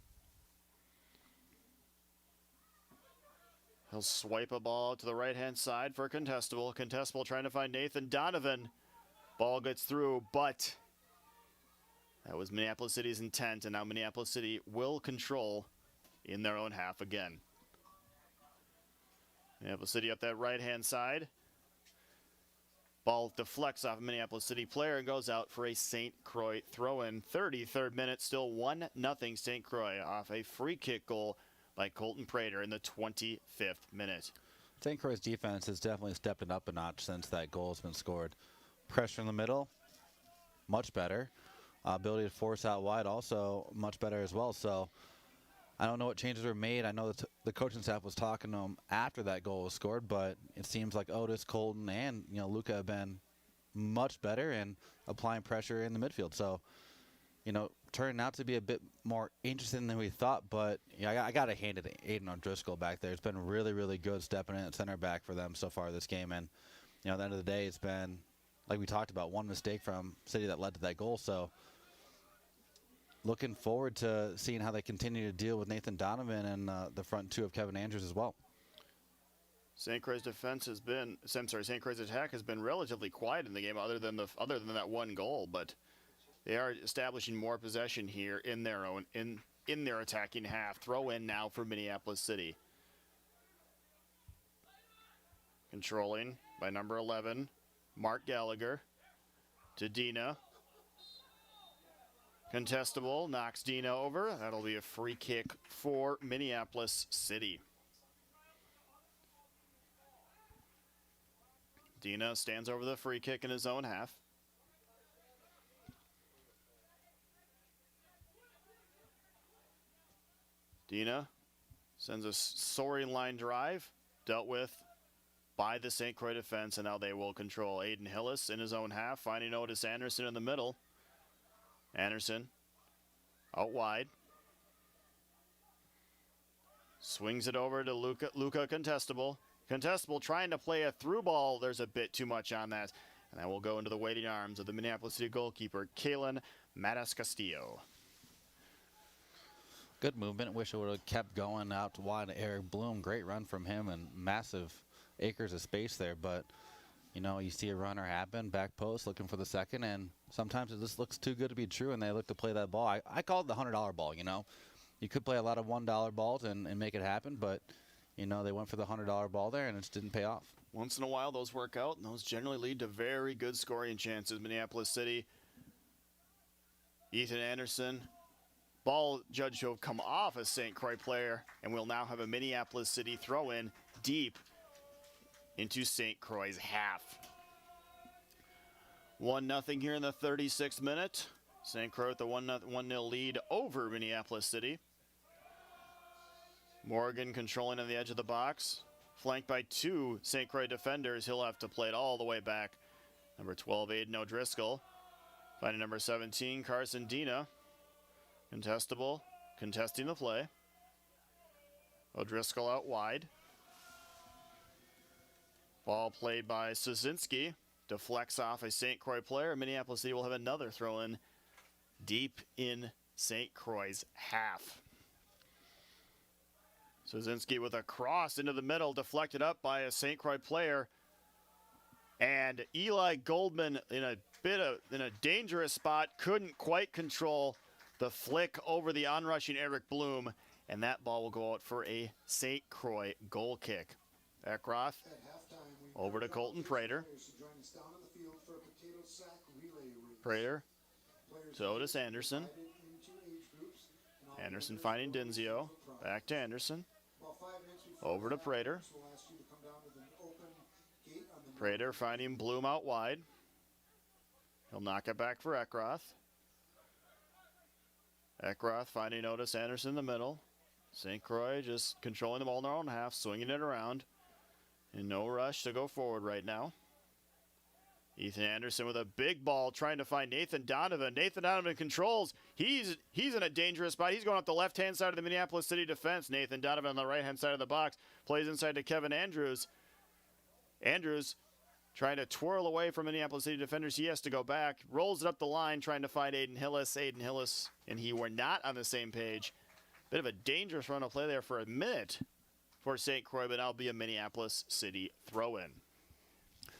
[SPEAKER 1] He'll swipe a ball to the right-hand side for Contestable. Contestable trying to find Nathan Donovan. Ball gets through, but that was Minneapolis City's intent, and now Minneapolis City will control in their own half again. Minneapolis City up that right-hand side. Ball deflects off a Minneapolis City player and goes out for a St. Croix throw-in. 33rd minute, still 1-0 St. Croix off a free kick goal by Colton Prater in the 25th minute.
[SPEAKER 2] St. Croix's defense has definitely stepped it up a notch since that goal has been scored. Pressure in the middle, much better. Ability to force out wide also much better as well. So I don't know what changes were made. I know that the coaching staff was talking to them after that goal was scored, but it seems like Otis, Colton, and Luca have been much better in applying pressure in the midfield. So, turning out to be a bit more interesting than we thought. But I got to hand it to Aiden O'Driscoll back there. It's been really, really good stepping in at center back for them so far this game. And at the end of the day, it's been like we talked about, one mistake from City that led to that goal. So looking forward to seeing how they continue to deal with Nathan Donovan and the front two of Kevin Andrews as well.
[SPEAKER 1] St. Croix's St. Croix's attack has been relatively quiet in the game, other than that one goal. But they are establishing more possession here in their attacking half. Throw in now for Minneapolis City. Controlling by number 11, Mark Gallagher to Dina. Contestable, knocks Dina over. That'll be a free kick for Minneapolis City. Dina stands over the free kick in his own half. Dina sends a soaring line drive, dealt with by the St. Croix defense, and now they will control. Aiden Hillis in his own half, finding Otis Anderson in the middle. Anderson out wide. Swings it over to Luca Contestable. Contestable trying to play a through ball. There's a bit too much on that. And that will go into the waiting arms of the Minneapolis City goalkeeper, Kalen Matas Castillo.
[SPEAKER 2] Good movement. Wish it would have kept going out wide to Eric Bloom. Great run from him and massive acres of space there. But, you see a runner happen, back post, looking for the second. And sometimes it just looks too good to be true, and they look to play that ball. I call it the $100 ball, You could play a lot of $1 balls and make it happen, but, they went for the $100 ball there, and it just didn't pay off.
[SPEAKER 1] Once in a while, those work out, and those generally lead to very good scoring chances. Minneapolis City, Ethan Anderson. Ball judged to have come off a St. Croix player, and we'll now have a Minneapolis City throw-in deep into St. Croix's half. 1-0 here in the 36th minute. St. Croix with the 1-0 lead over Minneapolis City. Morgan controlling on the edge of the box. Flanked by two St. Croix defenders. He'll have to play it all the way back. Number 12, Aiden O'Driscoll. Finding number 17, Carson Dina. Contestable. Contesting the play. O'Driscoll out wide. Ball played by Sosinski. Deflects off a St. Croix player. Minneapolis City will have another throw-in deep in St. Croix's half. Sosinski with a cross into the middle, deflected up by a St. Croix player. And Eli Goldman in a dangerous spot, couldn't quite control the flick over the onrushing Eric Bloom, and that ball will go out for a St. Croix goal kick. Eckroth over to Colton Prater. Prater to Otis Anderson. Anderson finding Dinzio. Back to Anderson. Over to Prater. Prater finding Bloom out wide. He'll knock it back for Eckroth. Eckroth finding Otis Anderson in the middle. St. Croix just controlling the ball in their own half, swinging it around. In no rush to go forward right now. Ethan Anderson with a big ball trying to find Nathan Donovan. Nathan Donovan controls. He's in a dangerous spot. He's going up the left-hand side of the Minneapolis City defense. Nathan Donovan on the right-hand side of the box. Plays inside to Kevin Andrews. Andrews trying to twirl away from Minneapolis City defenders. He has to go back. Rolls it up the line trying to find Aiden Hillis. Aiden Hillis and he were not on the same page. Bit of a dangerous run of play there for a minute for St. Croix, but that'll be a Minneapolis City throw-in.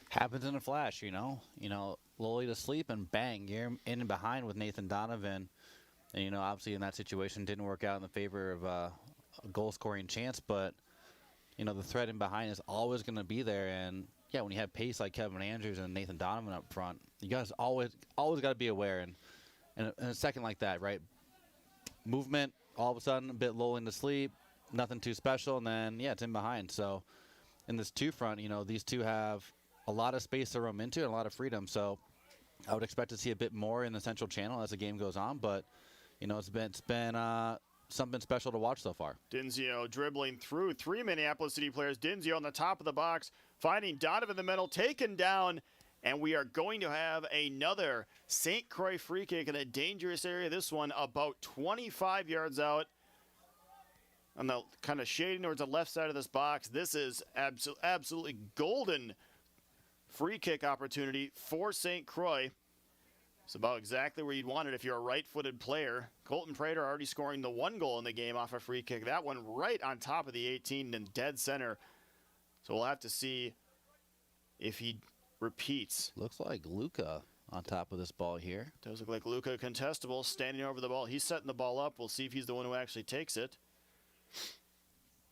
[SPEAKER 2] Happens in a flash, Lowly to sleep and bang, you're in and behind with Nathan Donovan. And, obviously in that situation didn't work out in the favor of a goal-scoring chance, but, the threat in behind is always going to be there. And, yeah, when you have pace like Kevin Andrews and Nathan Donovan up front, you guys always got to be aware. And in a second like that, right, movement, all of a sudden a bit lulling to sleep, nothing too special, and then, yeah, it's in behind. So in this two front, these two have a lot of space to roam into and a lot of freedom. So I would expect to see a bit more in the central channel as the game goes on. But, it's been something special to watch so far.
[SPEAKER 1] Dinzio dribbling through three Minneapolis City players. Dinzio on the top of the box, finding Donovan in the middle, taken down. And we are going to have another St. Croix free kick in a dangerous area. This one about 25 yards out on the kind of shading towards the left side of this box. This is absolutely golden free kick opportunity for St. Croix. It's about exactly where you'd want it if you're a right-footed player. Colton Prater already scoring the 1 goal in the game off a free kick. That one right on top of the 18 in dead center. So we'll have to see if he repeats.
[SPEAKER 2] Looks like Luca on top of this ball here.
[SPEAKER 1] Does look like Luca contestable, standing over the ball. He's setting the ball up. We'll see if he's the one who actually takes it.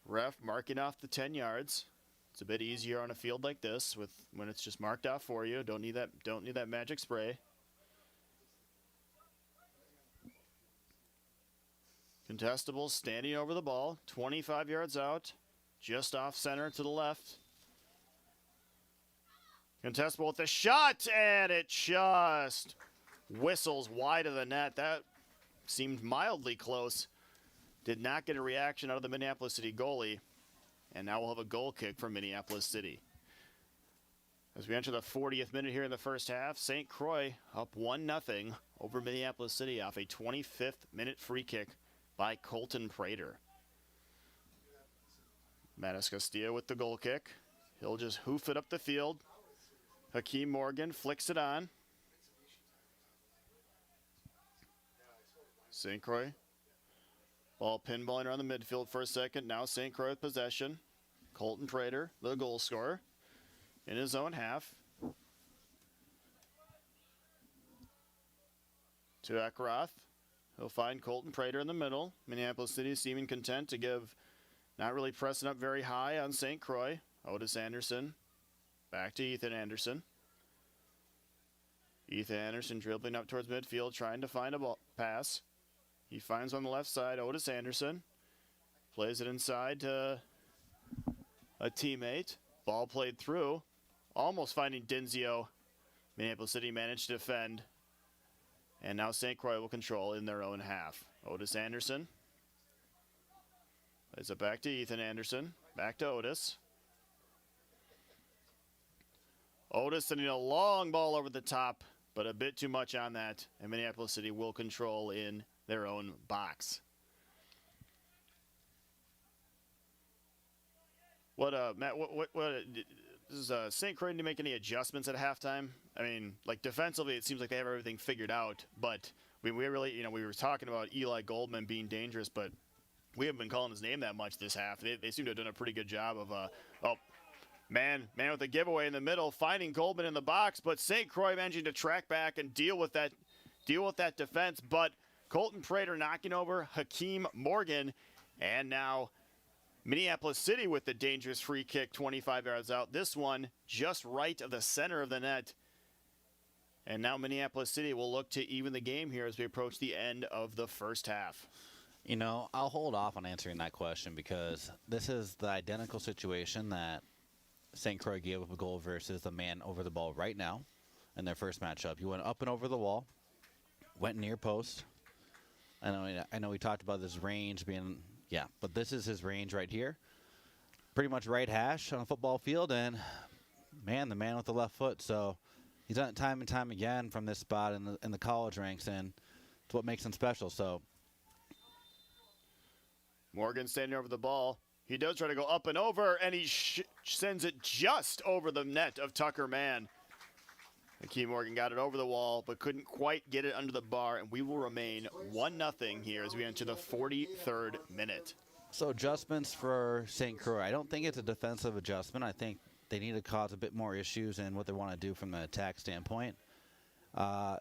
[SPEAKER 1] Ref marking off the 10 yards. It's a bit easier on a field like this with when it's just marked off for you. Don't need that magic spray. Contestable standing over the ball, 25 yards out, just off center to the left. Contestable with the shot, and it just whistles wide of the net. That seemed mildly close. Did not get a reaction out of the Minneapolis City goalie. And now we'll have a goal kick from Minneapolis City. As we enter the 40th minute here in the first half, St. Croix up 1-0 over Minneapolis City off a 25th minute free kick by Colton Prater. Mattis Castillo with the goal kick. He'll just hoof it up the field. Hakeem Morgan flicks it on. St. Croix. Ball pinballing around the midfield for a second. Now St. Croix with possession. Colton Prater, the goal scorer, in his own half. To Ekroth. He'll find Colton Prater in the middle. Minneapolis City seeming content to give, not really pressing up very high on St. Croix. Otis Anderson. Back to Ethan Anderson. Ethan Anderson dribbling up towards midfield, trying to find a ball pass. He finds on the left side Otis Anderson. Plays it inside to a teammate. Ball played through. Almost finding Denzio. Minneapolis City managed to defend. And now St. Croix will control in their own half. Otis Anderson. Plays it back to Ethan Anderson. Back to Otis. Otis sending a long ball over the top, but a bit too much on that. And Minneapolis City will control in their own box. Matt, does St. Croix need to make any adjustments at halftime? I mean, like defensively, it seems like they have everything figured out, but we really, we were talking about Eli Goldman being dangerous, but we haven't been calling his name that much this half. They seem to have done a pretty good job of, man with a giveaway in the middle, finding Goldman in the box, but St. Croix managing to track back and deal with that defense, but Colton Prater knocking over Hakeem Morgan, and now Minneapolis City with the dangerous free kick 25 yards out. This one just right of the center of the net. And now Minneapolis City will look to even the game here as we approach the end of the first half.
[SPEAKER 2] I'll hold off on answering that question because this is the identical situation that St. Croix gave up a goal versus the man over the ball right now in their first matchup. You went up and over the wall, went near post. I know we talked about this range being, but this is his range right here. Pretty much right hash on a football field, and the man with the left foot. So he's done it time and time again from this spot in the college ranks, and it's what makes him special. So
[SPEAKER 1] Morgan standing over the ball. He does try to go up and over, and he sends it just over the net of Tucker Mann. Hakeem Morgan got it over the wall, but couldn't quite get it under the bar, and we will remain 1-0 here as we enter the 43rd minute.
[SPEAKER 2] So adjustments for St. Croix. I don't think it's a defensive adjustment. I think they need to cause a bit more issues in what they want to do from the attack standpoint. The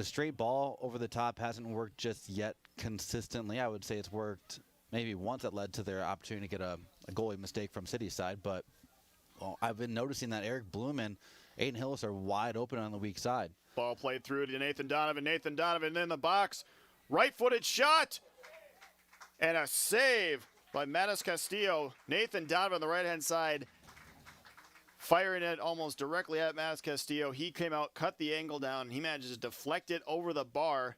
[SPEAKER 2] straight ball over the top hasn't worked just yet consistently. I would say it's worked maybe once. That led to their opportunity to get a goalie mistake from City's side, but I've been noticing that Eric Bloom and Aiden Hillis are wide open on the weak side.
[SPEAKER 1] Ball played through to Nathan Donovan. Nathan Donovan in the box. Right-footed shot. And a save by Mattis Castillo. Nathan Donovan on the right-hand side, firing it almost directly at Mattis Castillo. He came out, cut the angle down, and he manages to deflect it over the bar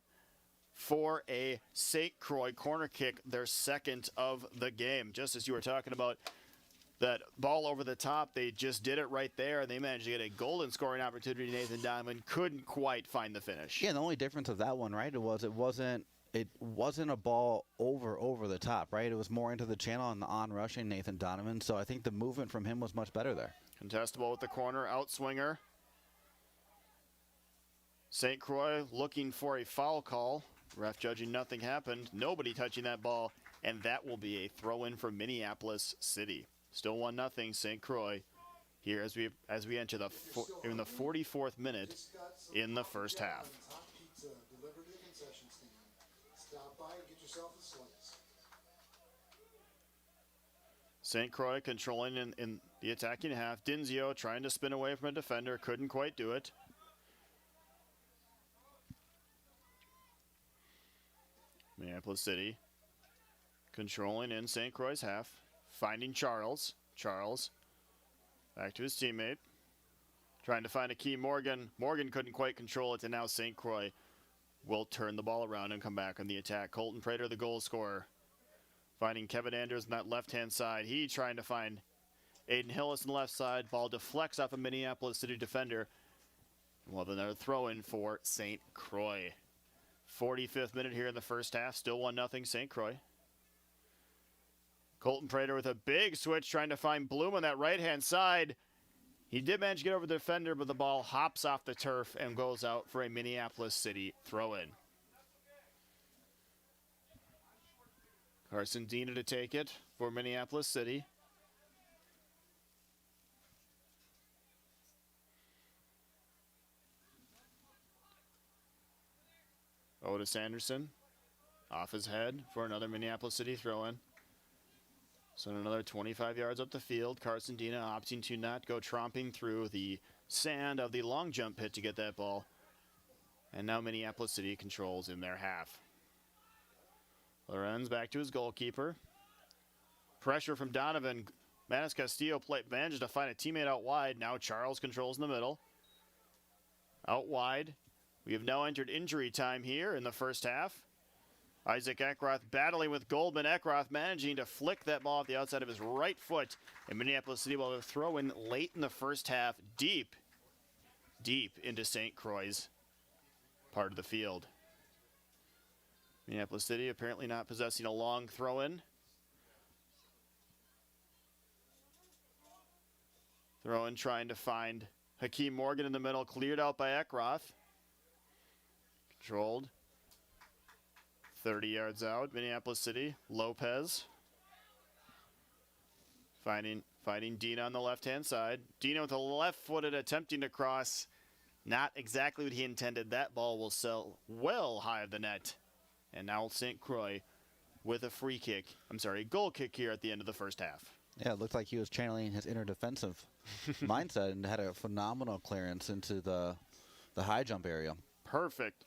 [SPEAKER 1] for a St. Croix corner kick, their second of the game. Just as you were talking about that ball over the top, they just did it right there, and they managed to get a golden scoring opportunity. Nathan Donovan couldn't quite find the finish.
[SPEAKER 2] Yeah, the only difference of that one, right, it wasn't it wasn't a ball over the top, right? It was more into the channel and the on-rushing Nathan Donovan. So I think the movement from him was much better there.
[SPEAKER 1] Contestable with the corner, outswinger. St. Croix looking for a foul call. Ref judging nothing happened. Nobody touching that ball, and that will be a throw-in for Minneapolis City. Still 1-0 St. Croix here as we enter the 44th minute in the first half.
[SPEAKER 3] Hot pizza delivered to the concession stand. Stop by and get yourself a slice.
[SPEAKER 1] St. Croix controlling in the attacking half. Dinzio trying to spin away from a defender. Couldn't quite do it. Minneapolis City controlling in St. Croix's half. Finding Charles. Charles back to his teammate. Trying to find a key Morgan. Morgan couldn't quite control it, and now St. Croix will turn the ball around and come back on the attack. Colton Prater, the goal scorer. Finding Kevin Anders on that left-hand side. He trying to find Aiden Hillis on the left side. Ball deflects off a Minneapolis City defender. Well, then another throw-in for St. Croix. 45th minute here in the first half. Still 1-0 St. Croix. Colton Prater with a big switch trying to find Bloom on that right-hand side. He did manage to get over the defender, but the ball hops off the turf and goes out for a Minneapolis City throw-in. Carson Dina to take it for Minneapolis City. Otis Anderson off his head for another Minneapolis City throw-in. So another 25 yards up the field. Carson Dina opting to not go tromping through the sand of the long jump pit to get that ball. And now Minneapolis City controls in their half. Lorenz back to his goalkeeper. Pressure from Donovan. Manis Castillo manages to find a teammate out wide. Now Charles controls in the middle. Out wide. We have now entered injury time here in the first half. Isaac Eckroth battling with Goldman. Eckroth managing to flick that ball off the outside of his right foot. And Minneapolis City will throw in late in the first half, deep into St. Croix's part of the field. Minneapolis City apparently not possessing a long throw-in. Throw-in trying to find Hakeem Morgan in the middle, cleared out by Eckroth. Controlled. 30 yards out, Minneapolis City. Lopez. Finding Dina on the left-hand side. Dina with a left-footed attempting to cross. Not exactly what he intended. That ball will sail well high of the net. And now St. Croix with a goal kick here at the end of the first half.
[SPEAKER 2] Yeah, it looked like he was channeling his inner defensive mindset and had a phenomenal clearance into the high jump area.
[SPEAKER 1] Perfect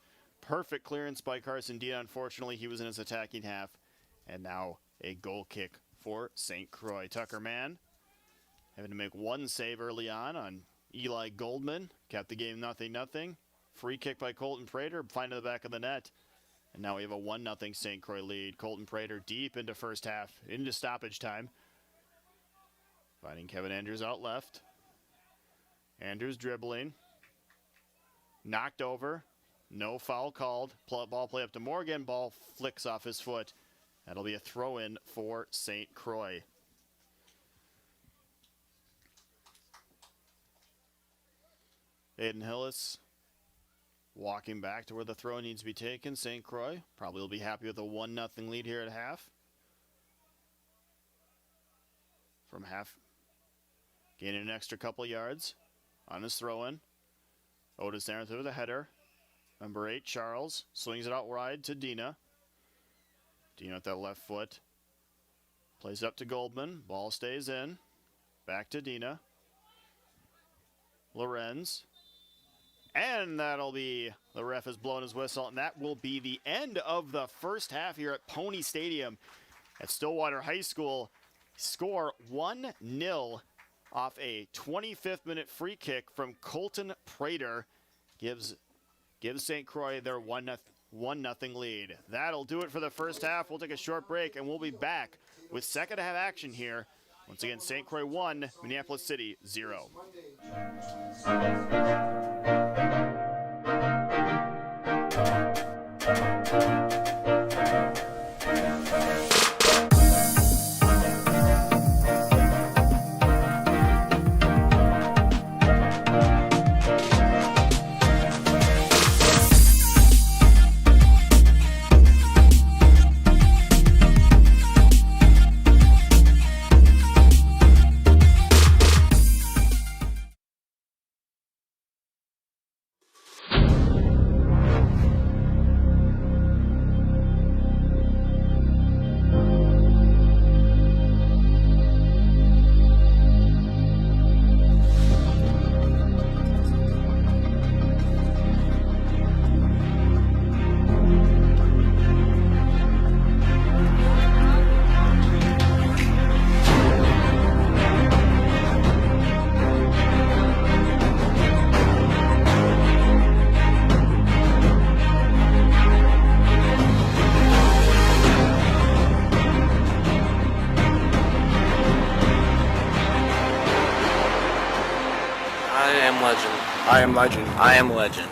[SPEAKER 1] clearance by Carson Dina. Unfortunately, he was in his attacking half. And now a goal kick for St. Croix. Tucker Mann having to make one save early on Eli Goldman. Kept the game 0-0. Free kick by Colton Prater, finding the back of the net. And now we have a 1-0 St. Croix lead. Colton Prater deep into first half, into stoppage time. Finding Kevin Andrews out left. Andrews dribbling. Knocked over. No foul called. Ball play up to Morgan. Ball flicks off his foot. That'll be a throw-in for St. Croix. Aiden Hillis walking back to where the throw needs to be taken. St. Croix probably will be happy with a 1-0 lead here at half. From half, gaining an extra couple yards on his throw-in. Otis Anderson with a header. Number 8, Charles, swings it out wide to Dina. Dina with that left foot. Plays up to Goldman. Ball stays in. Back to Dina. Lorenz. And that'll be, the ref has blown his whistle, and that will be the end of the first half here at Pony Stadium at Stillwater High School. Score 1-0 off a 25th minute free kick from Colton Prater. Gives St. Croix their 1-0 lead. That'll do it for the first half. We'll take a short break, and we'll be back with second half action here. Once again, St. Croix 1, Minneapolis City 0.
[SPEAKER 5] am legend.
[SPEAKER 6] I am legend.
[SPEAKER 7] I am legend.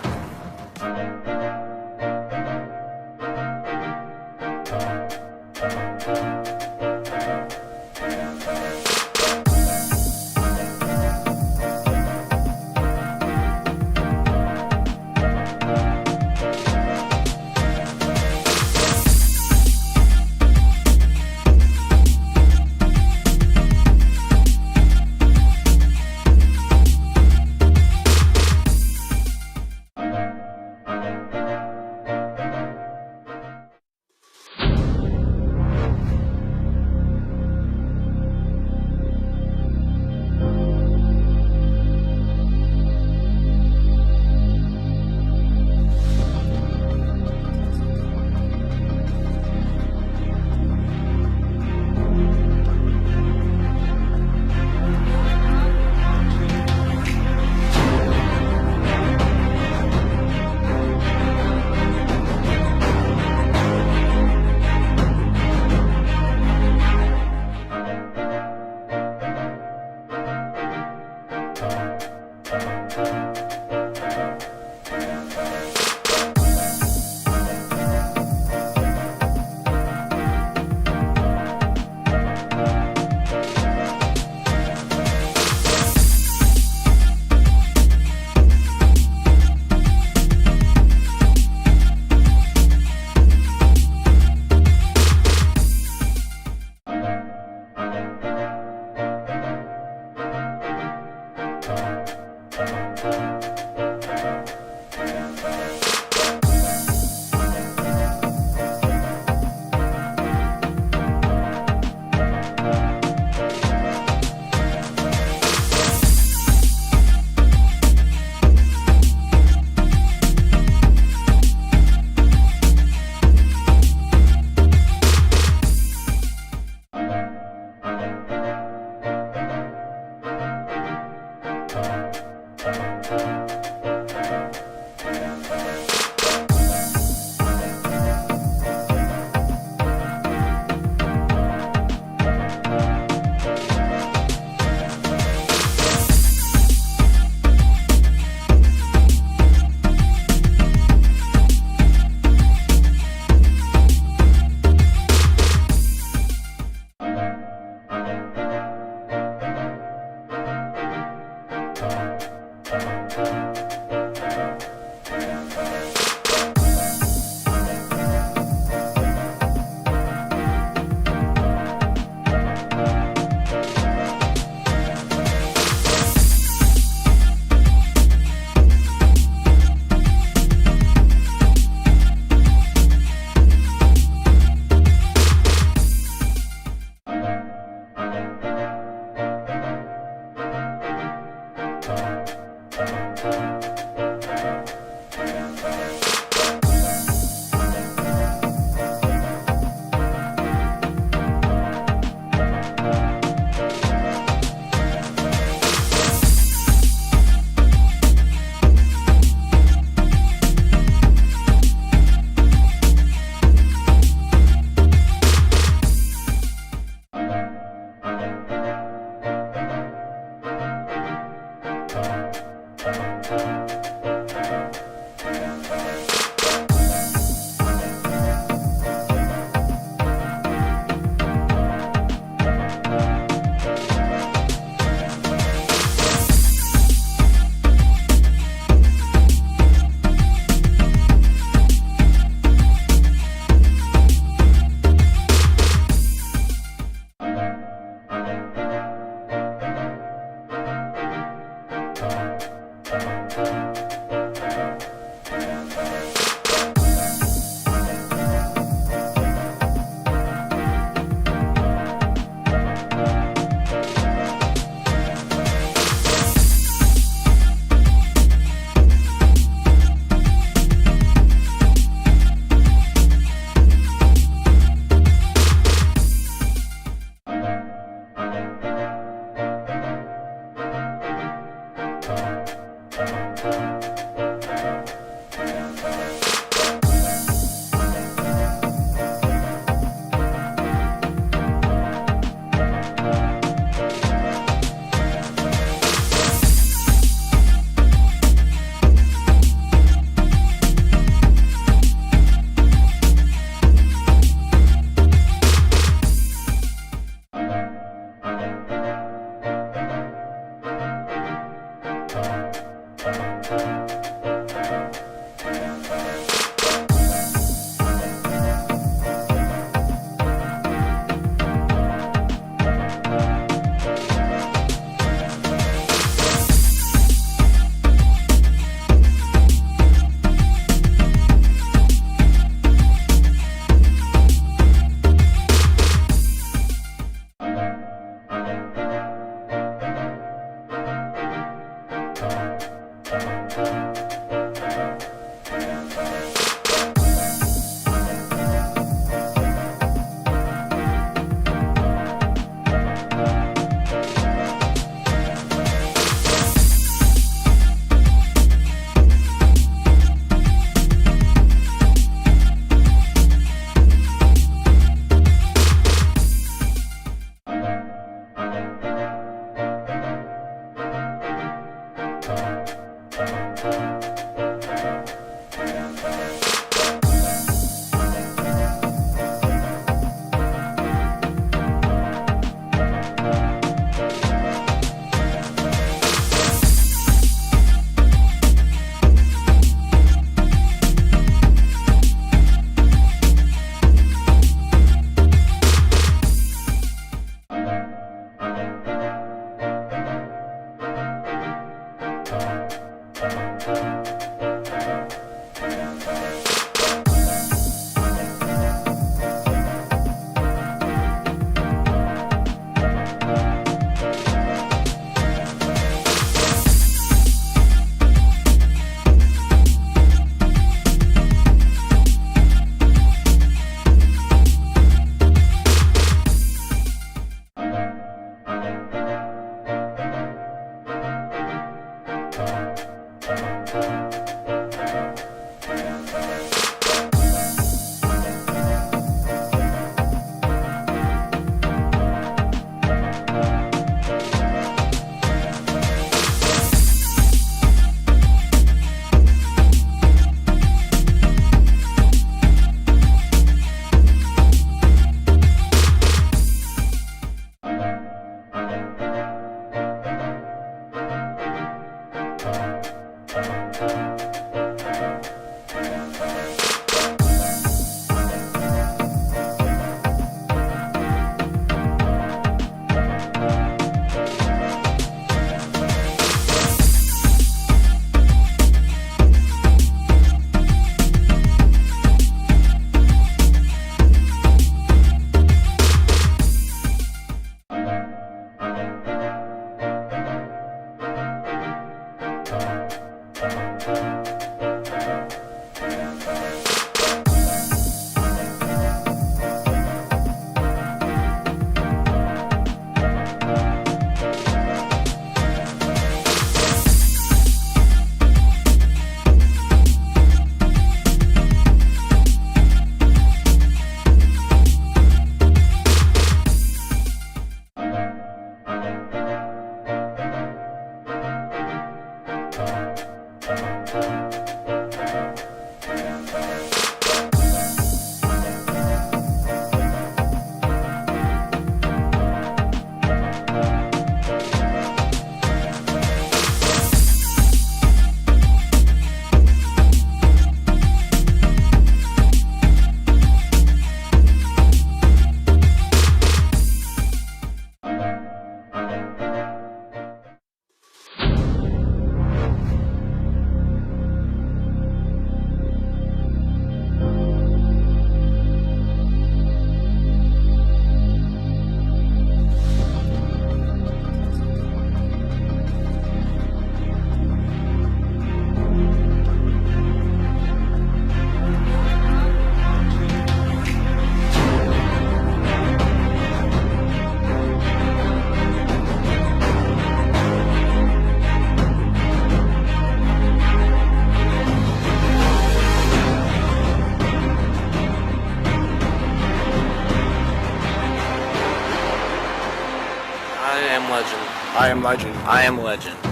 [SPEAKER 5] I am legend.
[SPEAKER 6] I am legend.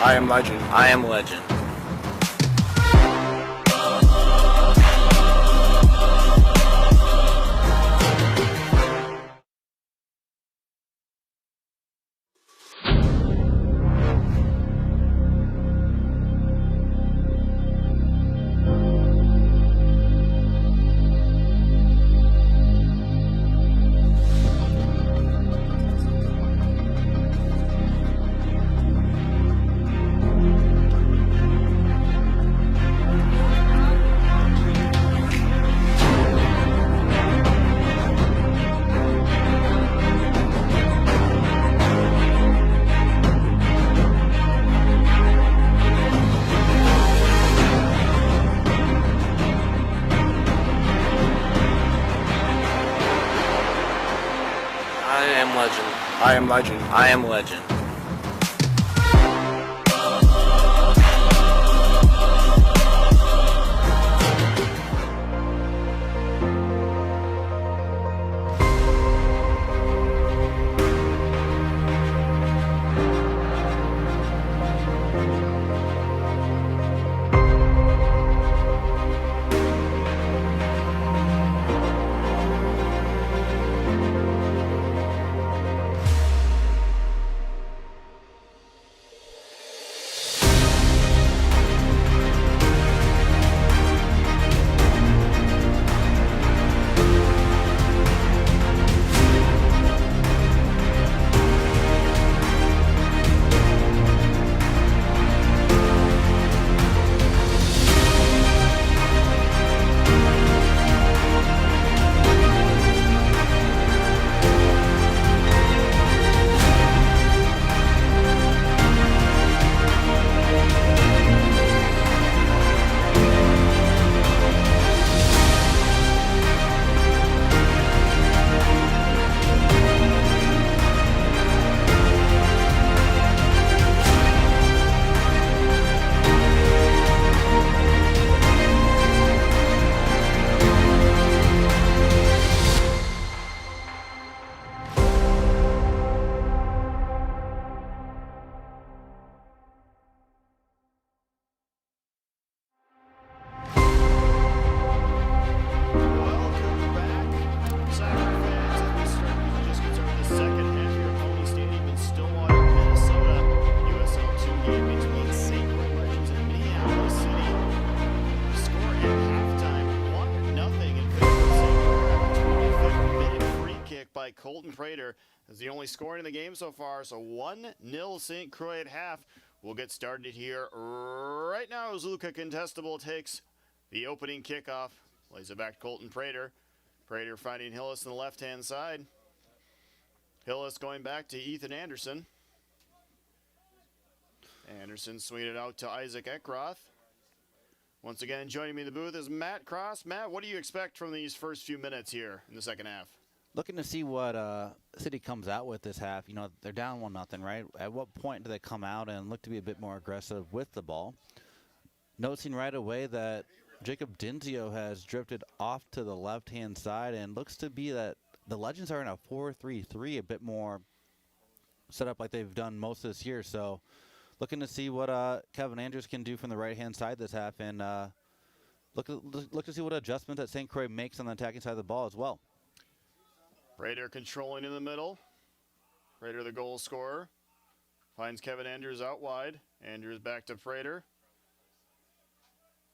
[SPEAKER 5] I am legend. I am legend. I am legend. I am legend.
[SPEAKER 1] Colton Prater is the only scoring in the game so far. So 1-0 St. Croix at half. We'll get started here right now as Luca Contestable takes the opening kickoff. Lays it back to Colton Prater. Prater finding Hillis on the left-hand side. Hillis going back to Ethan Anderson. Anderson swinging it out to Isaac Eckroth. Once again, joining me in the booth is Matt Cross. Matt, what do you expect from these first few minutes here in the second half?
[SPEAKER 2] Looking to see what City comes out with this half. You know, they're down 1-0, right? At what point do they come out and look to be a bit more aggressive with the ball? Noticing right away that Jacob Dinzio has drifted off to the left-hand side, and looks to be that the Legends are in a 4-3-3, a bit more set up like they've done most of this year. So looking to see what Kevin Andrews can do from the right-hand side this half, and look to see what adjustments that St. Croix makes on the attacking side of the ball as well.
[SPEAKER 1] Prater controlling in the middle. Prater, the goal scorer, finds Kevin Andrews out wide. Andrews back to Prater.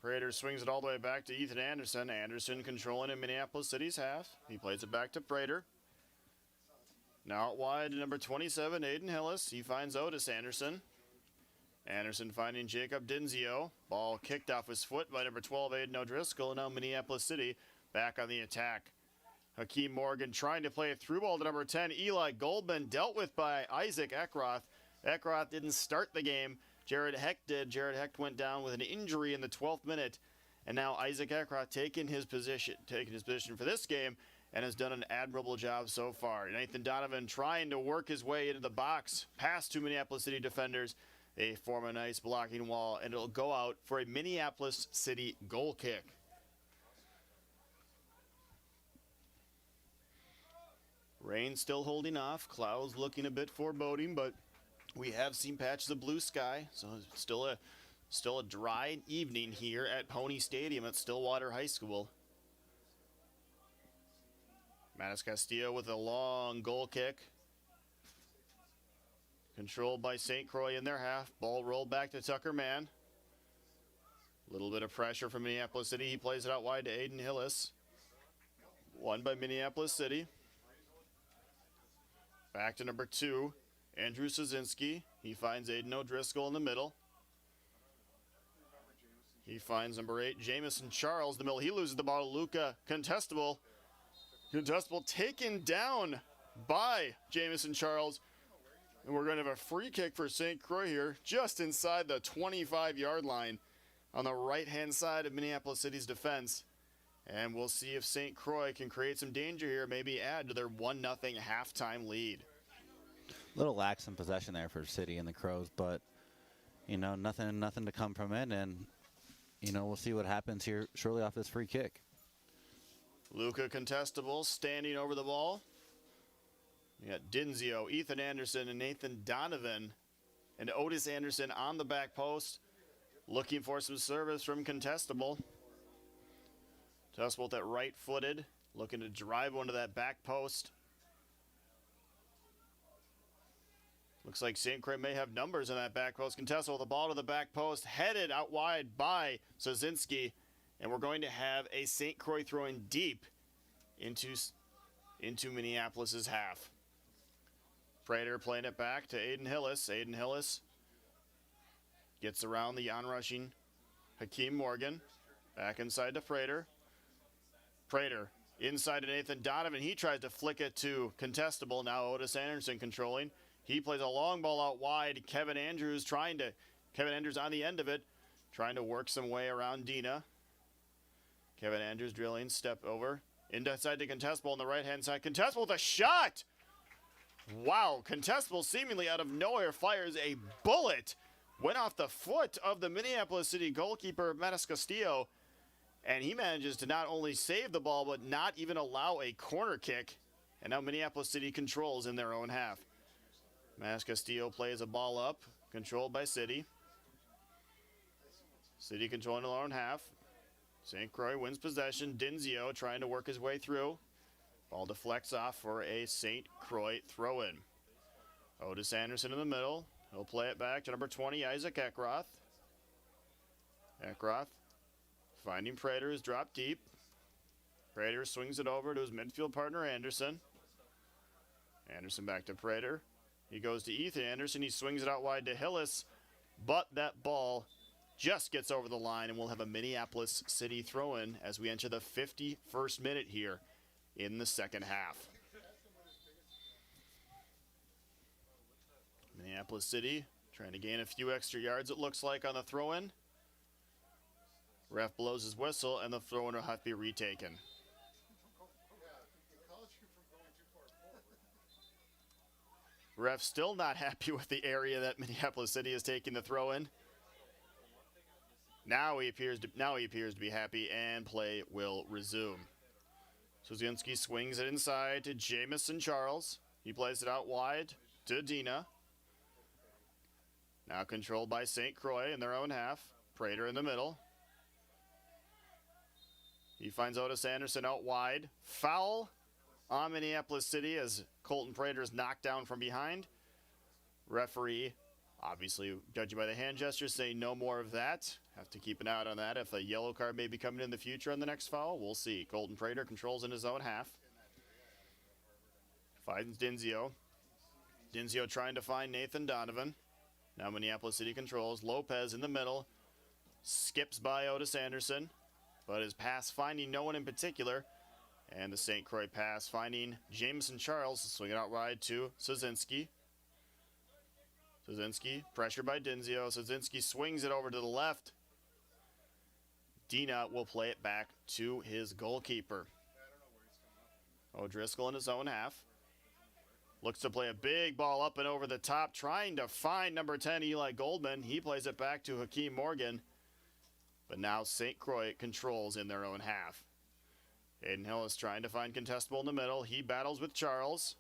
[SPEAKER 1] Prater swings it all the way back to Ethan Anderson. Anderson controlling in Minneapolis City's half. He plays it back to Prater. Now out wide, number 27, Aiden Hillis. He finds Otis Anderson. Anderson finding Jacob Dinzio. Ball kicked off his foot by number 12, Aiden O'Driscoll. And now Minneapolis City back on the attack. Hakeem Morgan trying to play a through ball to number 10, Eli Goldman, dealt with by Isaac Eckroth. Eckroth didn't start the game. Jared Hecht did. Jared Hecht went down with an injury in the 12th minute. And now Isaac Eckroth taking his position for this game, and has done an admirable job so far. Nathan Donovan trying to work his way into the box, past two Minneapolis City defenders. They form a nice blocking wall, and it'll go out for a Minneapolis City goal kick. Rain still holding off. Clouds looking a bit foreboding, but we have seen patches of blue sky, so it's still a dry evening here at Pony Stadium at Stillwater High School. Mattis Castillo with a long goal kick. Controlled by St. Croix in their half. Ball rolled back to Tucker Mann. A little bit of pressure from Minneapolis City. He plays it out wide to Aiden Hillis. Won by Minneapolis City. Back to number 2, Andrew Sosinski. He finds Aiden O'Driscoll in the middle. He finds number 8, Jamison Charles in the middle. He loses the ball to Luca Contestable. Contestable taken down by Jamison Charles. And we're going to have a free kick for St. Croix here, just inside the 25-yard line on the right-hand side of Minneapolis City's defense. And we'll see if St. Croix can create some danger here, maybe add to their 1-0 halftime lead.
[SPEAKER 2] Little lax in possession there for City and the Crows, but, you know, nothing to come from it. And, you know, we'll see what happens here shortly off this free kick.
[SPEAKER 1] Luca Contestable standing over the ball. We got Dinzio, Ethan Anderson, and Nathan Donovan, and Otis Anderson on the back post, looking for some service from Contestable. Contestable with that right-footed, looking to drive one to that back post. Looks like St. Croix may have numbers in that back post. Contestable with the ball to the back post, headed out wide by Sosinski. And we're going to have a St. Croix throwing deep into Minneapolis's half. Prater playing it back to Aiden Hillis. Aiden Hillis gets around the on-rushing Hakeem Morgan. Back inside to Prater. Prater inside to Nathan Donovan. He tries to flick it to Contestable. Now Otis Anderson controlling. He plays a long ball out wide. Kevin Andrews on the end of it, trying to work some way around Dina. Kevin Andrews drilling, step over. Inside to Contestable on the right-hand side. Contestable with a shot! Wow, Contestable seemingly out of nowhere fires a bullet. Went off the foot of the Minneapolis City goalkeeper, Mattis Castillo. And he manages to not only save the ball, but not even allow a corner kick. And now Minneapolis City controls in their own half. Mattis Castillo plays a ball up, controlled by City. City controlling their own half. St. Croix wins possession. Dinzio trying to work his way through. Ball deflects off for a St. Croix throw-in. Otis Anderson in the middle. He'll play it back to number 20, Isaac Eckroth. Eckroth finding Prater, is dropped deep. Prater swings it over to his midfield partner, Anderson. Anderson back to Prater. He goes to Ethan Anderson. He swings it out wide to Hillis, but that ball just gets over the line, and we'll have a Minneapolis City throw-in as we enter the 51st minute here in the second half. Minneapolis City trying to gain a few extra yards, it looks like, on the throw-in. Ref blows his whistle, and the throw-in will have to be retaken. Ref still not happy with the area that Minneapolis City is taking the throw-in. Now he appears to be happy, and play will resume. Suzinski swings it inside to Jamison Charles. He plays it out wide to Dina. Now controlled by St. Croix in their own half. Prater in the middle. He finds Otis Anderson out wide. Foul on Minneapolis City as Colton Prater is knocked down from behind. Referee, obviously judging by the hand gestures, saying no more of that. Have to keep an eye out on that. If a yellow card may be coming in the future on the next foul, we'll see. Colton Prater controls in his own half. Finds Dinzio. Dinzio trying to find Nathan Donovan. Now Minneapolis City controls. Lopez in the middle. Skips by Otis Anderson. But his pass finding no one in particular. And the St. Croix pass finding Jameson Charles. Swing it out wide to Suzinski. Suzinski pressured by Dinzio. Suzinski swings it over to the left. Dina will play it back to his goalkeeper. O'Driscoll in his own half. Looks to play a big ball up and over the top, trying to find number 10, Eli Goldman. He plays it back to Hakeem Morgan. But now St. Croix controls in their own half. Aiden Hill is trying to find contestable in the middle. He battles with Charles.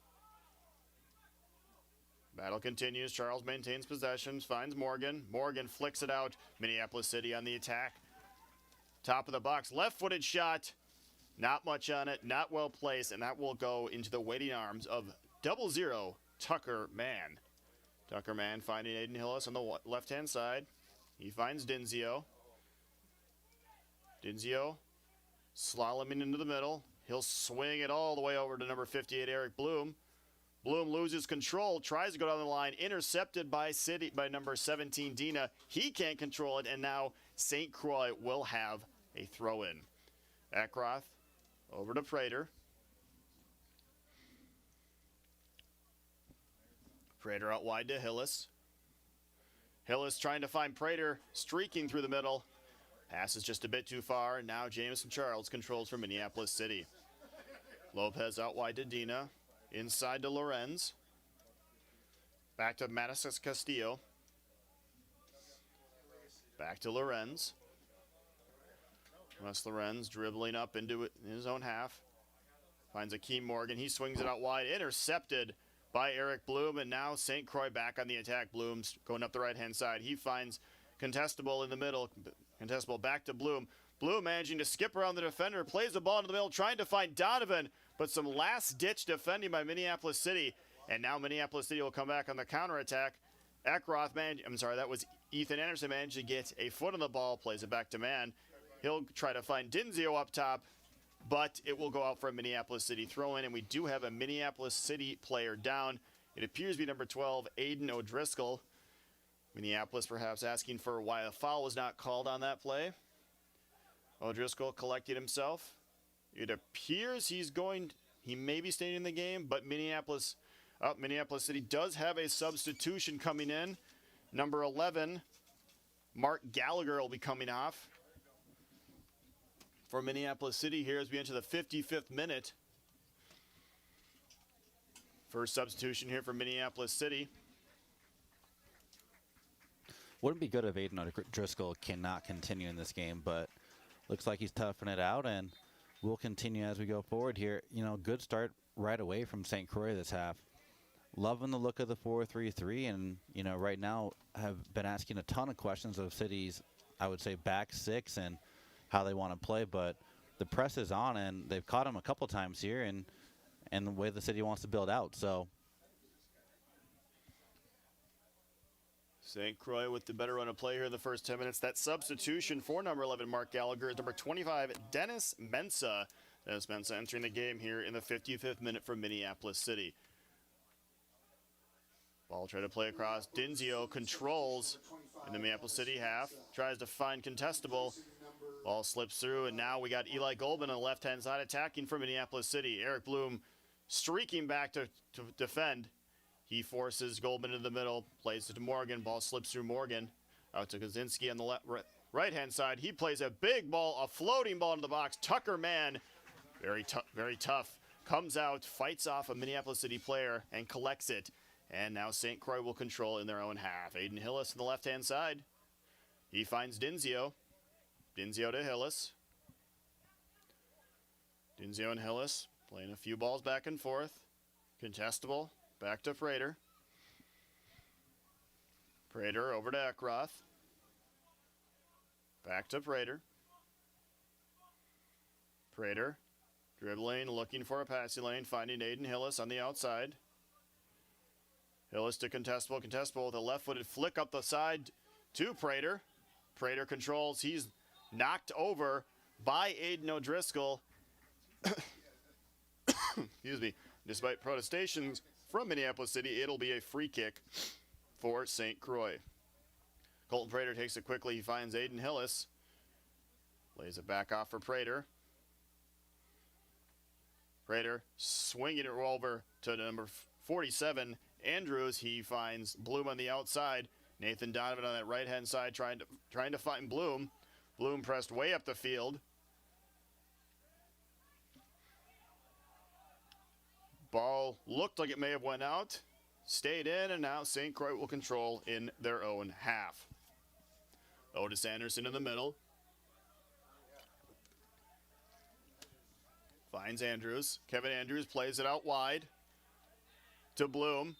[SPEAKER 1] Battle continues. Charles maintains possession, finds Morgan. Morgan flicks it out. Minneapolis City on the attack. Top of the box, left-footed shot. Not much on it, not well placed, and that will go into the waiting arms of 00 Tucker Mann. Tucker Mann finding Aiden Hillis on the left-hand side. He finds Dinzio. Dinzio slaloming into the middle. He'll swing it all the way over to number 58, Eric Bloom. Bloom loses control, tries to go down the line, intercepted by number 17, Dina. He can't control it, and now St. Croix will have a throw-in. Eckroth over to Prater. Prater out wide to Hillis. Hillis trying to find Prater, streaking through the middle. Pass is just a bit too far, and now Jameson Charles controls for Minneapolis City. Lopez out wide to Dina. Inside to Lorenz. Back to Mattis Castillo. Back to Lorenz. Wes Lorenz dribbling up into it in his own half. Finds Akeem Morgan. He swings it out wide. Intercepted by Eric Bloom. And now St. Croix back on the attack. Bloom's going up the right-hand side. He finds contestable in the middle. Contestable back to Bloom. Bloom managing to skip around the defender. Plays the ball into the middle. Trying to find Donovan. But some last-ditch defending by Minneapolis City. And now Minneapolis City will come back on the counterattack. Eckroth, that was Ethan Anderson managed to get a foot on the ball. Plays it back to Mann. He'll try to find Dinzio up top. But it will go out for a Minneapolis City throw-in. And we do have a Minneapolis City player down. It appears to be number 12, Aiden O'Driscoll. Minneapolis perhaps asking for why a foul was not called on that play. O'Driscoll collected himself. It appears he may be staying in the game, but Minneapolis City does have a substitution coming in. Number 11, Mark Gallagher will be coming off for Minneapolis City here as we enter the 55th minute. First substitution here for Minneapolis City.
[SPEAKER 2] Wouldn't be good if Aiden O'Driscoll cannot continue in this game, but looks like he's toughing it out, and we'll continue as we go forward here. You know, good start right away from St. Croix this half. Loving the look of the 4-3-3, and, you know, right now have been asking a ton of questions of City's, I would say, back six and how they want to play, but the press is on, and they've caught him a couple times here, and the way the City wants to build out, so.
[SPEAKER 1] St. Croix with the better run of play here in the first 10 minutes. That substitution for number 11, Mark Gallagher, is number 25, Dennis Mensah. Dennis Mensah entering the game here in the 55th minute for Minneapolis City. Ball trying to play across. Dinzio controls in the Minneapolis City half. Tries to find contestable. Ball slips through, and now we got Eli Goldman on the left-hand side attacking for Minneapolis City. Eric Bloom streaking back to defend. He forces Goldman into the middle, plays it to Morgan. Ball slips through Morgan. Out to Kaczynski on the right-hand side. He plays a big ball, a floating ball into the box. Tucker Mann, very tough, comes out, fights off a Minneapolis City player, and collects it. And now St. Croix will control in their own half. Aiden Hillis on the left-hand side. He finds Dinzio. Dinzio to Hillis. Dinzio and Hillis playing a few balls back and forth. Contestable. Back to Prater. Prater over to Eckroth. Back to Prater. Prater dribbling, looking for a passing lane, finding Aiden Hillis on the outside. Hillis to Contestable. Contestable with a left-footed flick up the side to Prater. Prater controls. He's knocked over by Aiden O'Driscoll. Excuse me. Despite protestations from Minneapolis City, it'll be a free kick for St. Croix. Colton Prater takes it quickly. He finds Aiden Hillis. Lays it back off for Prater. Prater swinging it over to number 47, Andrews. He finds Bloom on the outside. Nathan Donovan on that right-hand side trying to find Bloom. Bloom pressed way up the field. Ball looked like it may have went out. Stayed in, and now St. Croix will control in their own half. Otis Anderson in the middle. Finds Andrews. Kevin Andrews plays it out wide to Bloom.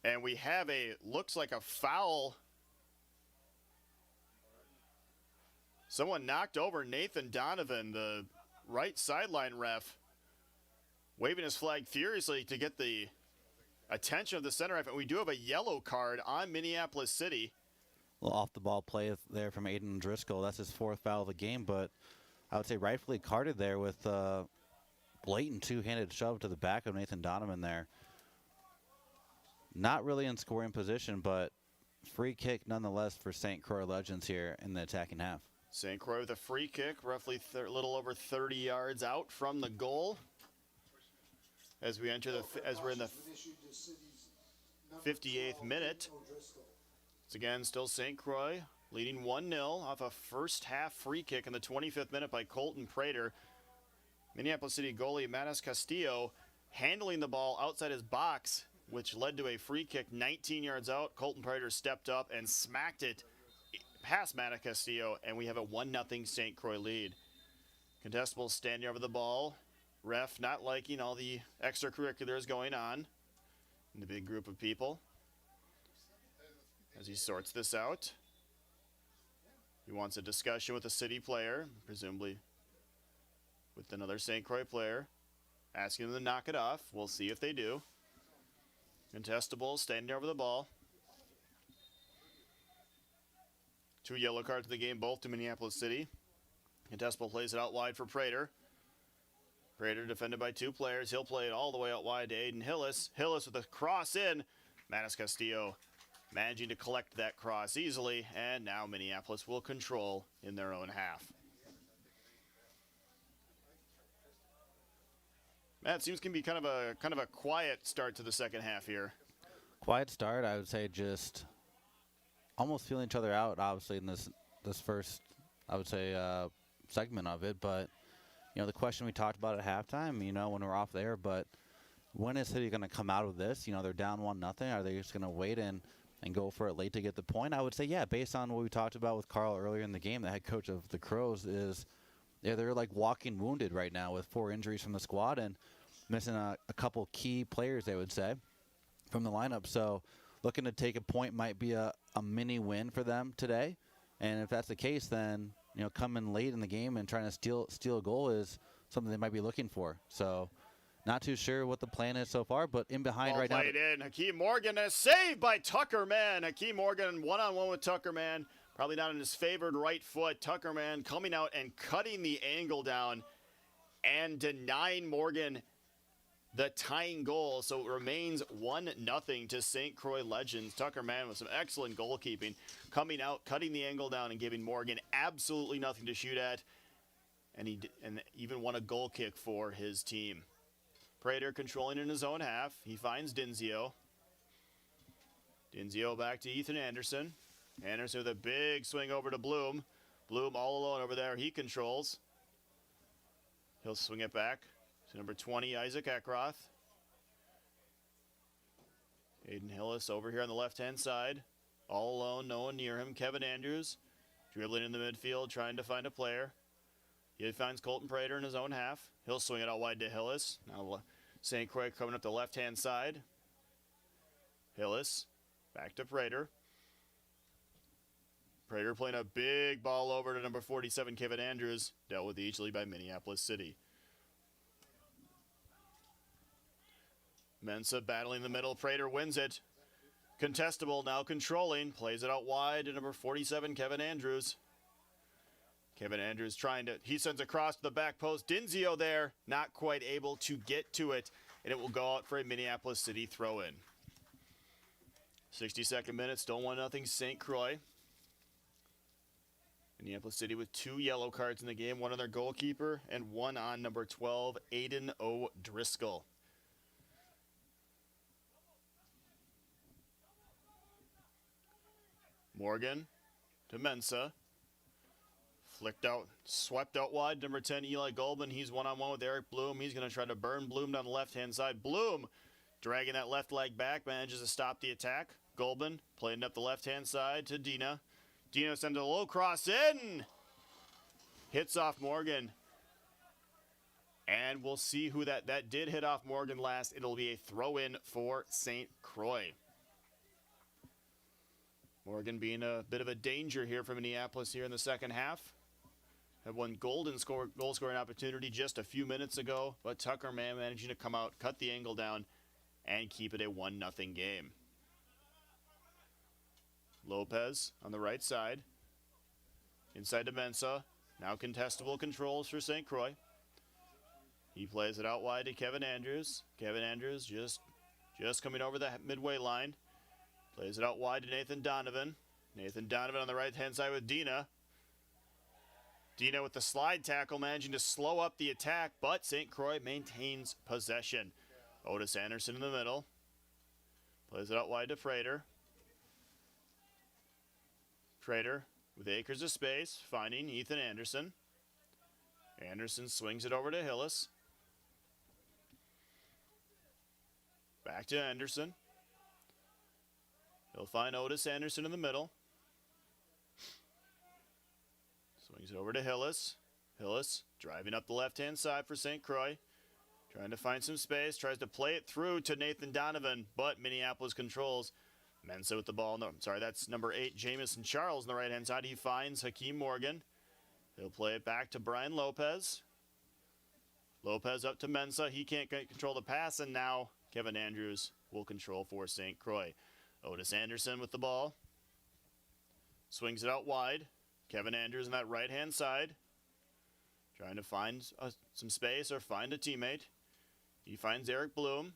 [SPEAKER 1] And we have looks like a foul. Someone knocked over Nathan Donovan, the right sideline ref, waving his flag furiously to get the attention of the center ref. And we do have a yellow card on Minneapolis City.
[SPEAKER 2] A little off-the-ball play there from Aiden Driscoll. That's his 4th foul of the game, but I would say rightfully carded there with a blatant two-handed shove to the back of Nathan Donovan there. Not really in scoring position, but free kick nonetheless for St. Croix Legends here in the attacking half.
[SPEAKER 1] St. Croix with a free kick, roughly a little over 30 yards out from the goal. As we enter as we're in the 58th minute. It's again still St. Croix leading 1-0 off a first half free kick in the 25th minute by Colton Prater. Minneapolis City goalie Manis Castillo handling the ball outside his box, which led to a free kick 19 yards out. Colton Prater stepped up and smacked it past Manis Castillo, and we have a 1-0 St. Croix lead. Contestable standing over the ball. Ref not liking all the extracurriculars going on in the big group of people as he sorts this out. He wants a discussion with a city player, presumably with another St. Croix player, asking them to knock it off. We'll see if they do. Contestable standing over the ball. 2 yellow cards in the game, both to Minneapolis City. Contestable plays it out wide for Prater. Prater defended by 2 players. He'll play it all the way out wide to Aiden Hillis. Hillis with a cross in. Manis Castillo managing to collect that cross easily, and now Minneapolis will control in their own half. Matt, it seems can be kind of a quiet start to the second half here.
[SPEAKER 2] Quiet start, I would say, just almost feeling each other out, obviously, in this first, I would say, segment of it. But, you know, the question we talked about at halftime, you know, when we're off there, but when is City going to come out of this? You know, they're down 1-0. Are they just going to wait and go for it late to get the point? I would say, yeah, based on what we talked about with Carl earlier in the game, the head coach of the Crows is, yeah, they're like walking wounded right now with 4 injuries from the squad and missing a couple key players, they would say, from the lineup. So looking to take a point might be a mini win for them today. And if that's the case, then, you know, coming late in the game and trying to steal a goal is something they might be looking for. So not too sure what the plan is so far, but in behind right now.
[SPEAKER 1] Played in. Hakeem Morgan is saved by Tuckerman. Hakeem Morgan one-on-one with Tuckerman. Probably not on his favored right foot. Tuckerman coming out and cutting the angle down and denying Morgan the tying goal. So it remains 1-0 to St. Croix Legends. Tuckerman with some excellent goalkeeping. Coming out, cutting the angle down, and giving Morgan absolutely nothing to shoot at. And he even won a goal kick for his team. Prater controlling in his own half. He finds Dinzio. Dinzio back to Ethan Anderson. Anderson with a big swing over to Bloom. Bloom all alone over there. He controls. He'll swing it back to number 20, Isaac Eckroth. Aiden Hillis over here on the left-hand side. All alone, no one near him. Kevin Andrews Dribbling in the midfield, trying to find a player. He finds Colton Prater in his own half. He'll swing it out wide to Hillis. Now St. Croix coming up the left-hand side. Hillis, back to Prater. Prater playing a big ball over to number 47, Kevin Andrews. Dealt with easily by Minneapolis City. Mensa battling in the middle. Prater wins it. Contestable, now controlling. Plays it out wide to number 47, Kevin Andrews. Kevin Andrews he sends across to the back post. Dinzio there, not quite able to get to it. And it will go out for a Minneapolis City throw-in. 62nd minute, still 1-0 St. Croix. Minneapolis City with 2 yellow cards in the game, one on their goalkeeper and one on number 12, Aiden O'Driscoll. Morgan to Mensa. Flicked out, swept out wide. Number 10, Eli Goldman. He's one-on-one with Eric Bloom. He's going to try to burn Bloom down the left-hand side. Bloom dragging that left leg back, manages to stop the attack. Goldman playing up the left-hand side to Dina. Dina sends a low cross in. Hits off Morgan. And we'll see who that did hit off Morgan last. It'll be a throw-in for St. Croix. Morgan being a bit of a danger here for Minneapolis here in the second half. Had one goal scoring opportunity just a few minutes ago, but Tucker managing to come out, cut the angle down, and keep it a 1-0 game. Lopez on the right side. Inside to Mensa. Now contestable controls for St. Croix. He plays it out wide to Kevin Andrews. Kevin Andrews just coming over the midway line. Plays it out wide to Nathan Donovan. Nathan Donovan on the right-hand side with Dina. Dina with the slide tackle, managing to slow up the attack, but St. Croix maintains possession. Otis Anderson in the middle. Plays it out wide to Prater. Prater with acres of space, finding Ethan Anderson. Anderson swings it over to Hillis. Back to Anderson. He'll find Otis Anderson in the middle. Swings it over to Hillis. Hillis driving up the left-hand side for St. Croix. Trying to find some space. Tries to play it through to Nathan Donovan, but Minneapolis controls. Mensa with the ball. No, sorry, that's number 8, Jamison Charles on the right-hand side. He finds Hakeem Morgan. He'll play it back to Brian Lopez. Lopez up to Mensa. He can't control the pass, and now Kevin Andrews will control for St. Croix. Otis Anderson with the ball. Swings it out wide. Kevin Andrews on that right-hand side. Trying to find some space or find a teammate. He finds Eric Bloom.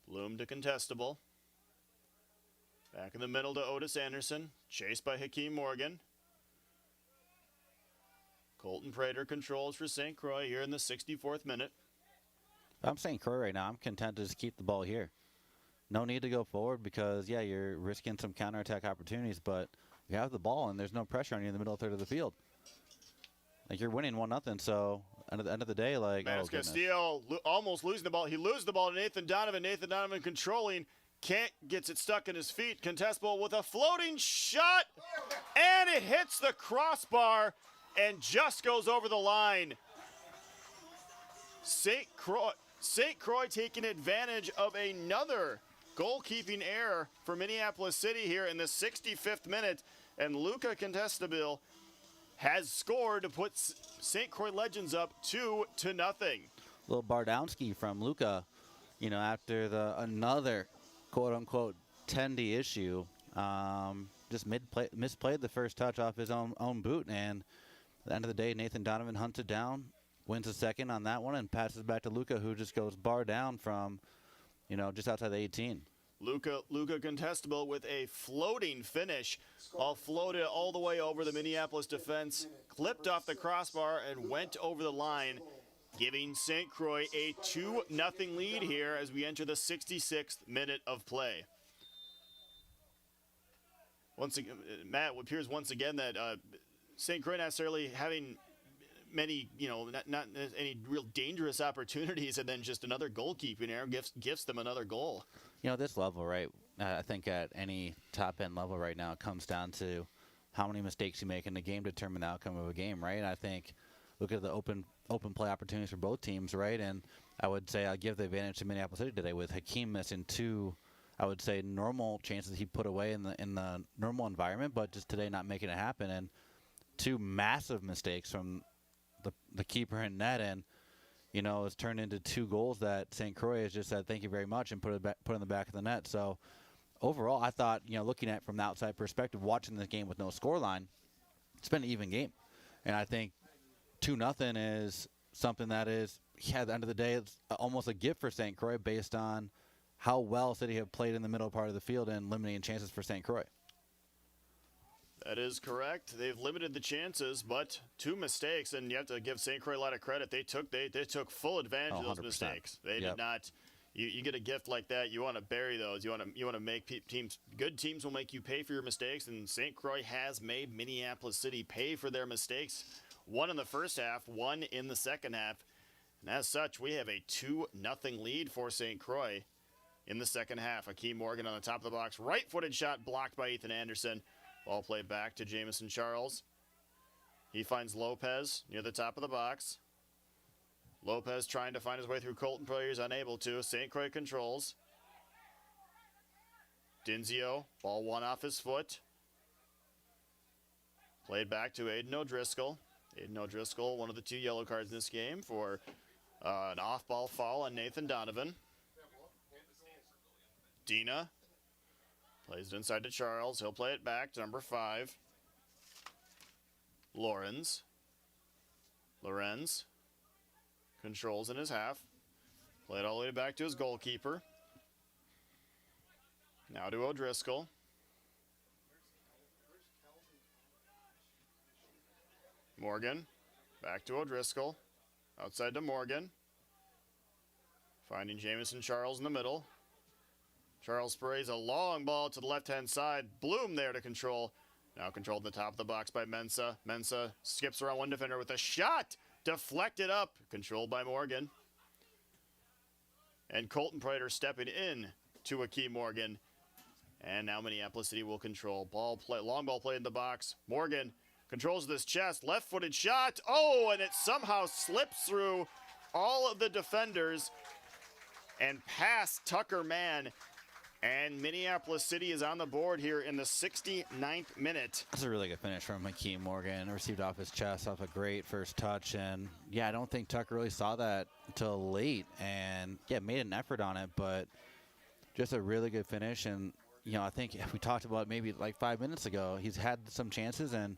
[SPEAKER 1] Bloom to contestable. Back in the middle to Otis Anderson. Chased by Hakeem Morgan. Colton Prater controls for St. Croix here in the 64th minute.
[SPEAKER 2] I'm St. Croix right now. I'm content to just keep the ball here. No need to go forward because, yeah, you're risking some counterattack opportunities, but you have the ball and there's no pressure on you in the middle third of the field. Like, you're winning 1-0, so at the end of the day, like,
[SPEAKER 1] Max Castillo almost losing the ball. He loses the ball to Nathan Donovan. Nathan Donovan controlling. Gets it stuck in his feet. Contestable with a floating shot, and it hits the crossbar and just goes over the line. St. Croix taking advantage of another goalkeeping error for Minneapolis City here in the 65th minute, and Luca Contestable has scored to put St. Croix Legends up 2-0.
[SPEAKER 2] Little Bardowski from Luca, you know, after another quote-unquote tendy issue, just misplayed the first touch off his own boot, and at the end of the day, Nathan Donovan hunts it down, wins a second on that one, and passes back to Luca, who just goes bar down from, you know, just outside the 18.
[SPEAKER 1] Luca Contestable with a floating finish, all floated all the way over the Minneapolis defense, clipped off the crossbar and went over the line, giving St. Croix a 2-0 lead here as we enter the 66th minute of play. Once again, Matt, it appears once again that St. Croix not necessarily having many, you know, not any real dangerous opportunities, and then just another goalkeeping error gifts them another goal.
[SPEAKER 2] You know, this level, right, I think at any top-end level right now, it comes down to how many mistakes you make in the game determine the outcome of a game, right? And I think look at the open play opportunities for both teams, right? And I would say I'll give the advantage to Minneapolis City today with Hakeem missing 2, I would say, normal chances he put away in the normal environment, but just today not making it happen, and 2 massive mistakes from the keeper and net, and it's turned into 2 goals that St. Croix has just said thank you very much and put in the back of the net. So overall, I thought, looking at it from the outside perspective, watching this game with no scoreline, it's been an even game, and I think 2-0 is something that is, at the end of the day, it's almost a gift for St. Croix based on how well City have played in the middle part of the field and limiting chances for St. Croix.
[SPEAKER 1] That is correct. They've limited the chances, but 2 mistakes, and you have to give St. Croix a lot of credit. They took full advantage of those
[SPEAKER 2] 100%.
[SPEAKER 1] mistakes. They did not. You get a gift like that, you want to bury those. You want to make teams. Good teams will make you pay for your mistakes, and St. Croix has made Minneapolis City pay for their mistakes. 1 in the first half, 1 in the second half, and as such, we have a 2-0 lead for St. Croix in the second half. Hakeem Morgan on the top of the box, right-footed shot blocked by Ethan Anderson. Ball played back to Jamison Charles. He finds Lopez near the top of the box. Lopez trying to find his way through Colton Prater. He's unable to. St. Croix controls. Dinzio, ball 1 off his foot. Played back to Aiden O'Driscoll. Aiden O'Driscoll, one of the 2 yellow cards in this game for an off-ball foul on Nathan Donovan. Dina plays it inside to Charles. He'll play it back to number 5. Lorenz controls in his half. Played all the way back to his goalkeeper. Now to O'Driscoll. Morgan, back to O'Driscoll. Outside to Morgan. Finding Jamison Charles in the middle. Charles sprays a long ball to the left-hand side. Bloom there to control. Now controlled in the top of the box by Mensah. Mensah skips around one defender with a shot. Deflected up. Controlled by Morgan. And Colton Prater stepping in to Hakeem Morgan. And now Minneapolis City will control. Long ball played in the box. Morgan controls this chest. Left-footed shot. Oh, and it somehow slips through all of the defenders and past Tucker Mann. And Minneapolis City is on the board here in the 69th minute.
[SPEAKER 2] That's a really good finish from Hakeem Morgan. Received off his chest off a great first touch. And, yeah, I don't think Tucker really saw that until late. And, yeah, made an effort on it, but just a really good finish. And, I think we talked about maybe like 5 minutes ago, he's had some chances, and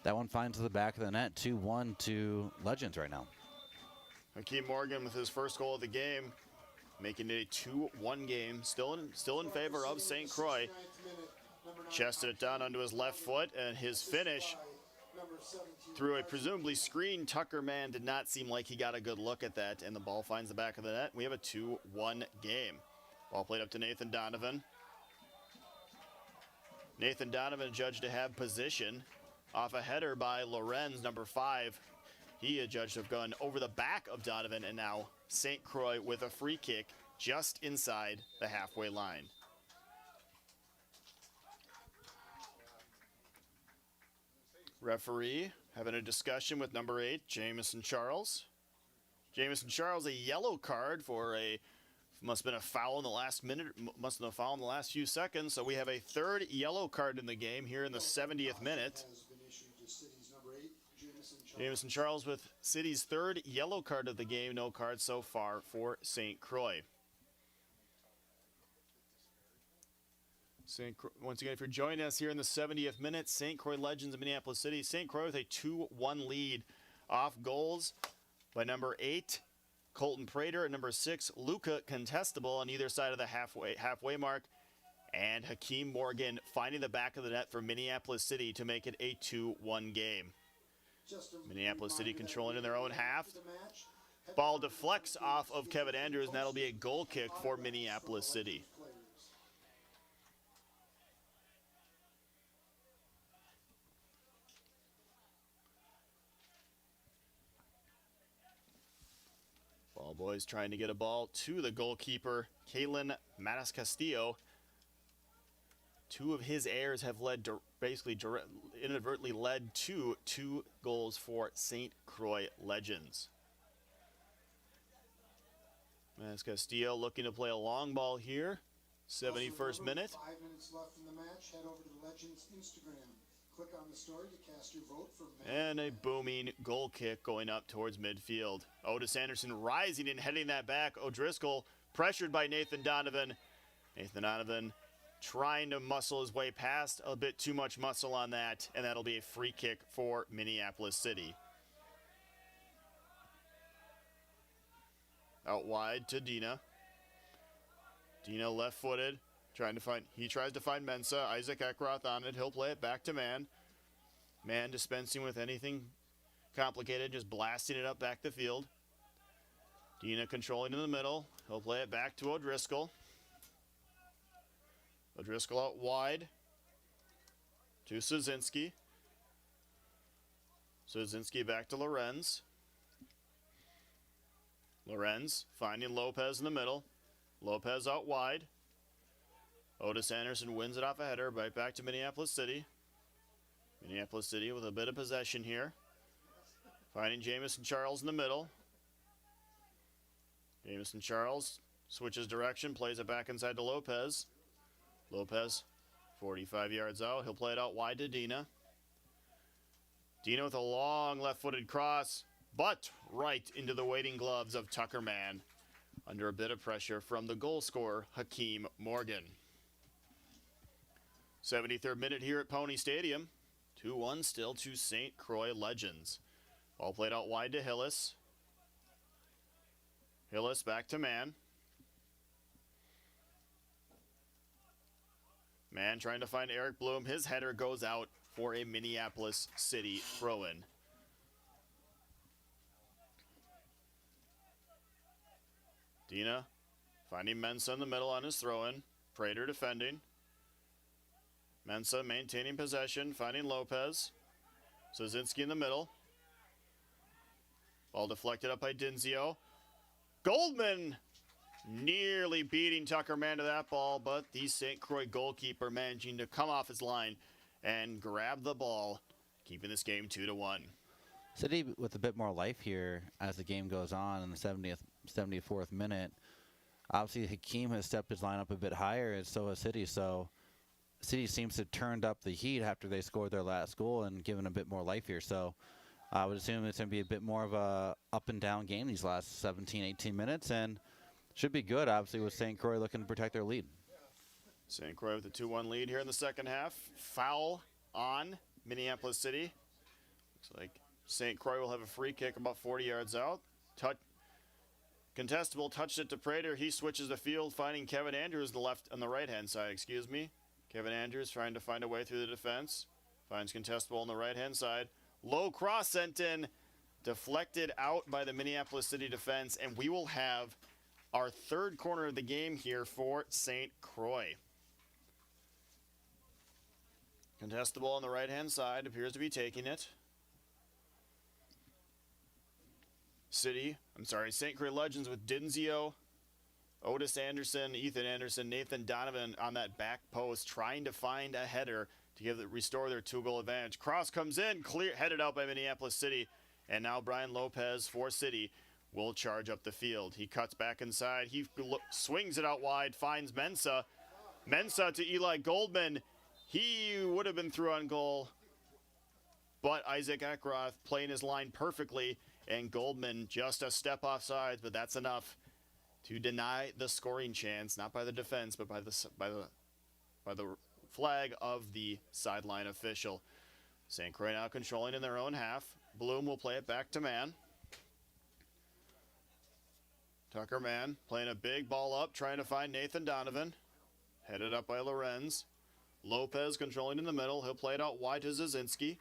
[SPEAKER 2] that one finds the back of the net. 2-1 to Legends right now.
[SPEAKER 1] Hakeem Morgan with his first goal of the game, making it a 2-1 game. Still in favor of St. Croix. Chested it down onto his left foot, and his finish through a presumably screened Tucker Mann did not seem like he got a good look at that, and the ball finds the back of the net. We have a 2-1 game. Ball played up to Nathan Donovan. Nathan Donovan judged to have position off a header by Lorenz, number 5. He adjudged to have gone over the back of Donovan, and now St. Croix with a free kick just inside the halfway line. Referee having a discussion with number 8, Jamison Charles. Jamison Charles, a yellow card for must have been a foul in the last minute, must have been a foul in the last few seconds. So we have a 3rd yellow card in the game here in the 70th minute. Jamison Charles with City's 3rd yellow card of the game. No cards so far for St. Croix. Once again, if you're joining us here in the 70th minute, St. Croix Legends of Minneapolis City. St. Croix with a 2-1 lead off goals by number 8, Colton Prater, and number 6, Luca Contestable on either side of the halfway mark. And Hakeem Morgan finding the back of the net for Minneapolis City to make it a 2-1 game. Minneapolis City controlling in their own half. Ball deflects off of Kevin Andrews, and that'll be a goal kick for Minneapolis City. Ball boys trying to get a ball to the goalkeeper, Kalen Matas Castillo. 2 of his errors have led basically inadvertently led to 2 goals for St. Croix Legends. As Castillo looking to play a long ball here. 71st minute.
[SPEAKER 3] 5 minutes left in the match. Head over to the Legends Instagram. Click on the story to cast your vote for
[SPEAKER 1] And a booming goal kick going up towards midfield. Otis Anderson rising and heading that back. O'Driscoll pressured by Nathan Donovan. Nathan Donovan trying to muscle his way past, a bit too much muscle on that, and that'll be a free kick for Minneapolis City. Out wide to Dina. Dina left-footed, he tries to find Mensah. Isaac Eckroth on it. He'll play it back to Man. Man dispensing with anything complicated, just blasting it up back the field. Dina controlling in the middle. He'll play it back to O'Driscoll. O'Driscoll out wide to Szynski. Szynski back to Lorenz. Lorenz finding Lopez in the middle. Lopez out wide. Otis Anderson wins it off a header right back to Minneapolis City. Minneapolis City with a bit of possession here. Finding Jamison Charles in the middle. Jamison Charles switches direction, plays it back inside to Lopez. Lopez, 45 yards out. He'll play it out wide to Dina. Dina with a long left-footed cross, but right into the waiting gloves of Tucker Mann, under a bit of pressure from the goal scorer, Hakeem Morgan. 73rd minute here at Pony Stadium. 2-1 still to St. Croix Legends. Ball played out wide to Hillis. Hillis back to Mann. Mann trying to find Eric Bloom. His header goes out for a Minneapolis City throw-in. Dina finding Mensah in the middle on his throw-in. Prater defending. Mensah maintaining possession, finding Lopez. Szynski in the middle. Ball deflected up by Dinzio. Goldman nearly beating Tucker Mann to that ball, but the St. Croix goalkeeper managing to come off his line and grab the ball, keeping this game 2-1.
[SPEAKER 2] City with a bit more life here as the game goes on in the 74th minute. Obviously, Hakeem has stepped his line up a bit higher, and so has City. So City seems to have turned up the heat after they scored their last goal and given a bit more life here. So I would assume it's going to be a bit more of a up and down game these last 17, 18 minutes, and should be good, obviously, with St. Croix looking to protect their lead.
[SPEAKER 1] St. Croix with a 2-1 lead here in the second half. Foul on Minneapolis City. Looks like St. Croix will have a free kick about 40 yards out. Contestable touched it to Prater. He switches the field, finding Kevin Andrews on the right-hand side, Kevin Andrews trying to find a way through the defense. Finds contestable on the right-hand side. Low cross sent in, deflected out by the Minneapolis City defense, and we will have our third corner of the game here for St. Croix. Contestable on the right-hand side, appears to be taking it. St. Croix Legends with Dinzio, Otis Anderson, Ethan Anderson, Nathan Donovan on that back post, trying to find a header to restore their 2-goal advantage. Cross comes in, headed out by Minneapolis City, and now Brian Lopez for City will charge up the field. He cuts back inside. He swings it out wide, finds Mensah. Mensah to Eli Goldman. He would have been through on goal, but Isaac Eckroth playing his line perfectly, and Goldman just a step offside, but that's enough to deny the scoring chance, not by the defense, but by the flag of the sideline official. St. Croix now controlling in their own half. Bloom will play it back to Mann. Tucker Mann playing a big ball up, trying to find Nathan Donovan. Headed up by Lorenz. Lopez controlling in the middle. He'll play it out wide to Szynski.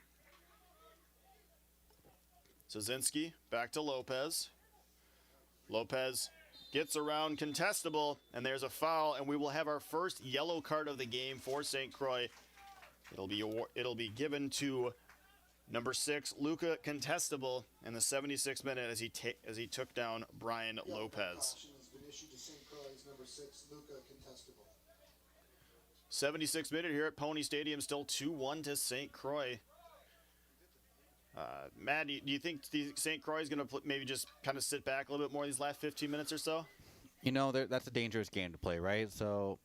[SPEAKER 1] Szynski back to Lopez. Lopez gets around contestable, and there's a foul, and we will have our first yellow card of the game for St. Croix. It'll be given to number 6, Luca Contestable, in the 76th minute as he took down Brian Lopez.
[SPEAKER 3] Caution has been issued to St. Croix's number 6, Luca Contestable.
[SPEAKER 1] 76th minute here at Pony Stadium, still 2-1 to St. Croix. Matt, do you think St. Croix is going to maybe just kind of sit back a little bit more these last 15 minutes or so?
[SPEAKER 2] You know, that's a dangerous game to play, right? So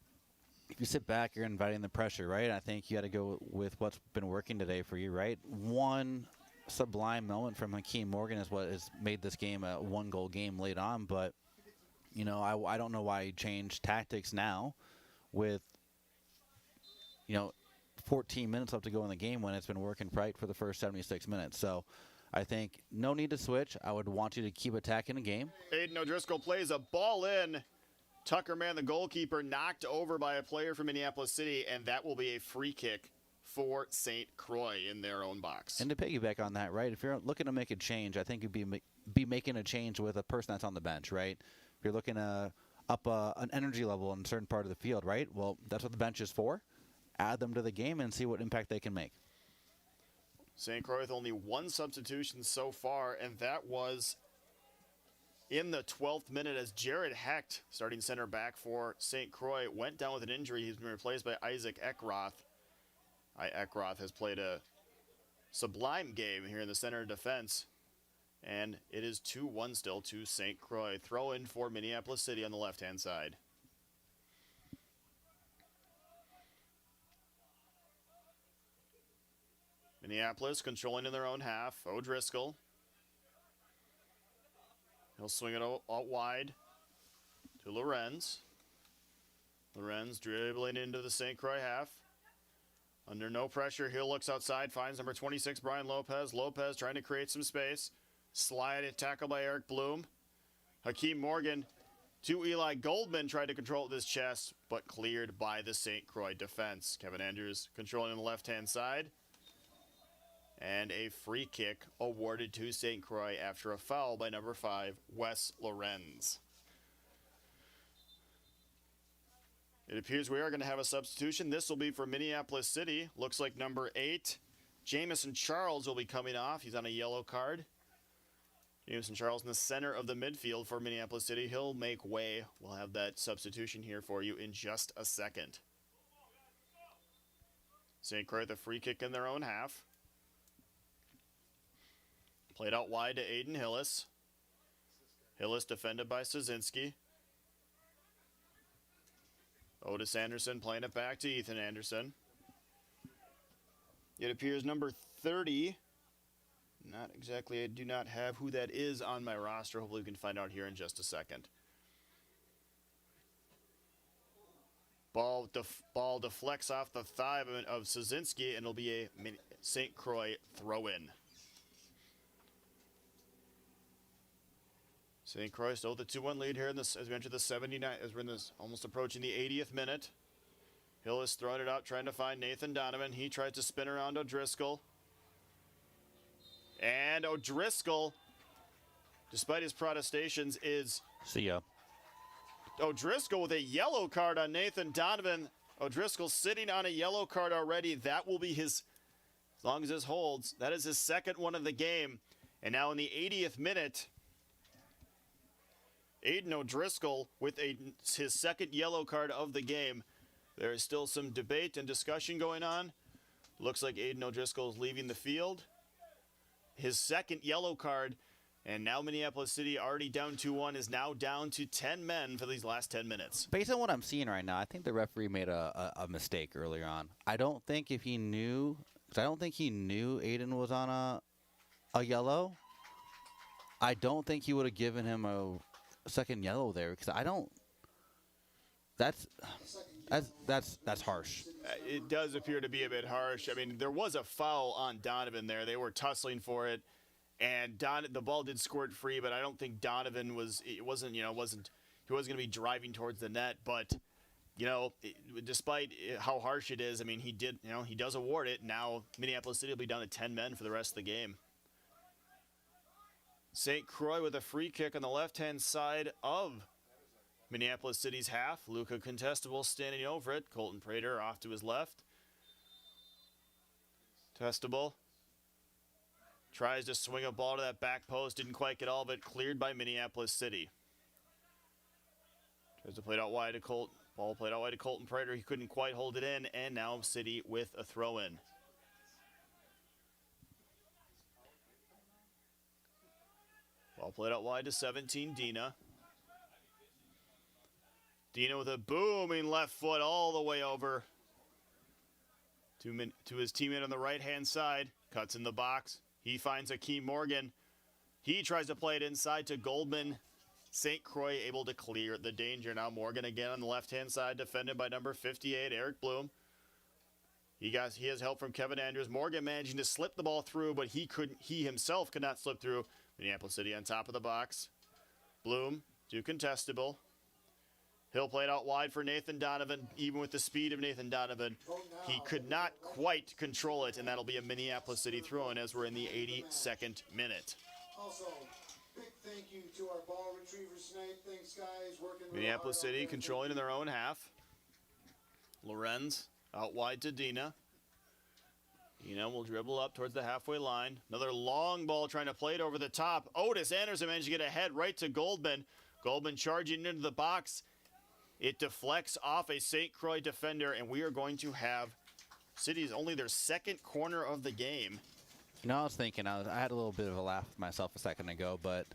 [SPEAKER 2] if you sit back, you're inviting the pressure, right? I think you got to go with what's been working today for you, right? One sublime moment from Hakeem Morgan is what has made this game a one-goal game late on. But, you know, I don't know why he changed tactics now with, you know, 14 minutes left to go in the game when it's been working right for the first 76 minutes. So I think no need to switch. I would want you to keep attacking the game.
[SPEAKER 1] Aiden O'Driscoll plays a ball in. Tucker Mann, the goalkeeper, knocked over by a player from Minneapolis City, and that will be a free kick for St. Croix in their own box.
[SPEAKER 2] And to piggyback on that, right, if you're looking to make a change, I think you'd be making a change with a person that's on the bench, right? If you're looking to up an energy level in a certain part of the field, right? Well, that's what the bench is for. Add them to the game and see what impact they can make.
[SPEAKER 1] St. Croix with only one substitution so far, and that was in the 12th minute as Jared Hecht, starting center back for St. Croix, went down with an injury. He's been replaced by Isaac Eckroth. Eckroth has played a sublime game here in the center of defense, and it is 2-1 still to St. Croix. Throw in for Minneapolis City on the left-hand side. Minneapolis controlling in their own half. O'Driscoll. He'll swing it out wide to Lorenz. Lorenz dribbling into the St. Croix half. Under no pressure, Hill looks outside, finds number 26, Brian Lopez. Lopez trying to create some space. Slide it, tackle by Eric Bloom. Hakeem Morgan to Eli Goldman, tried to control this chest, but cleared by the St. Croix defense. Kevin Andrews controlling on the left-hand side. And a free kick awarded to St. Croix after a foul by number 5, Wes Lorenz. It appears we are going to have a substitution. This will be for Minneapolis City. Looks like number 8, Jamison Charles, will be coming off. He's on a yellow card. Jamison Charles in the center of the midfield for Minneapolis City. He'll make way. We'll have that substitution here for you in just a second. St. Croix with a free kick in their own half. Played out wide to Aiden Hillis. Hillis defended by Szynski. Otis Anderson playing it back to Ethan Anderson. It appears number 30. Not exactly, I do not have who that is on my roster. Hopefully we can find out here in just a second. Ball deflects off the thigh of Szynski, and it'll be a St. Croix throw-in. St. Croix still the 2-1 lead here in this, as we enter the 79, as we're in this almost approaching the 80th minute. Hill is throwing it out, trying to find Nathan Donovan. He tries to spin around O'Driscoll. And O'Driscoll, despite his protestations, is...
[SPEAKER 2] See ya.
[SPEAKER 1] O'Driscoll with a yellow card on Nathan Donovan. O'Driscoll sitting on a yellow card already. That will be his, as long as this holds, that is his second one of the game. And now in the 80th minute... Aiden O'Driscoll with his second yellow card of the game. There is still some debate and discussion going on. Looks like Aiden O'Driscoll is leaving the field. His second yellow card, and now Minneapolis City, already down 2-1, is now down to 10 men for these last 10 minutes.
[SPEAKER 2] Based on what I'm seeing right now, I think the referee made a mistake earlier on. I don't think if he knew, because I don't think he knew Aiden was on a yellow. I don't think he would have given him a second yellow there, because I don't. That's harsh.
[SPEAKER 1] It does appear to be a bit harsh. I mean, there was a foul on Donovan there. They were tussling for it, and the ball did squirt free. But I don't think Donovan was. It wasn't. He wasn't going to be driving towards the net. But despite how harsh it is, I mean, he did. He does award it. Now Minneapolis City will be down to 10 men for the rest of the game. St. Croix with a free kick on the left-hand side of Minneapolis City's half. Luca Contestable standing over it. Colton Prater off to his left. Testable tries to swing a ball to that back post. Didn't quite get all of it. Cleared by Minneapolis City. Tries to play it out wide to Ball played out wide to Colton Prater. He couldn't quite hold it in, and now City with a throw-in. Ball played out wide to 17, Dina. Dina with a booming left foot all the way over to his teammate on the right-hand side. Cuts in the box. He finds Akeem Morgan. He tries to play it inside to Goldman. St. Croix able to clear the danger. Now Morgan again on the left-hand side, defended by number 58, Eric Bloom. He has help from Kevin Andrews. Morgan managing to slip the ball through, but he himself could not slip through. Minneapolis City on top of the box. Bloom to contestable. Hill played out wide for Nathan Donovan. Even with the speed of Nathan Donovan, he could not quite control it, and that'll be a Minneapolis City throw-in as we're in the 82nd minute.
[SPEAKER 3] Also, big thank you to our ball retrievers tonight. Thanks, guys. Working real
[SPEAKER 1] Minneapolis
[SPEAKER 3] hard out
[SPEAKER 1] City
[SPEAKER 3] there.
[SPEAKER 1] controlling in their own half. Lorenz out wide to Dina. Dina will dribble up towards the halfway line. Another long ball trying to play it over the top. Otis Anderson managed to get ahead right to Goldman. Goldman charging into the box. It deflects off a St. Croix defender, and we are going to have City's only their second corner of the game.
[SPEAKER 2] You know, I was thinking, I had a little bit of a laugh with myself a second ago, but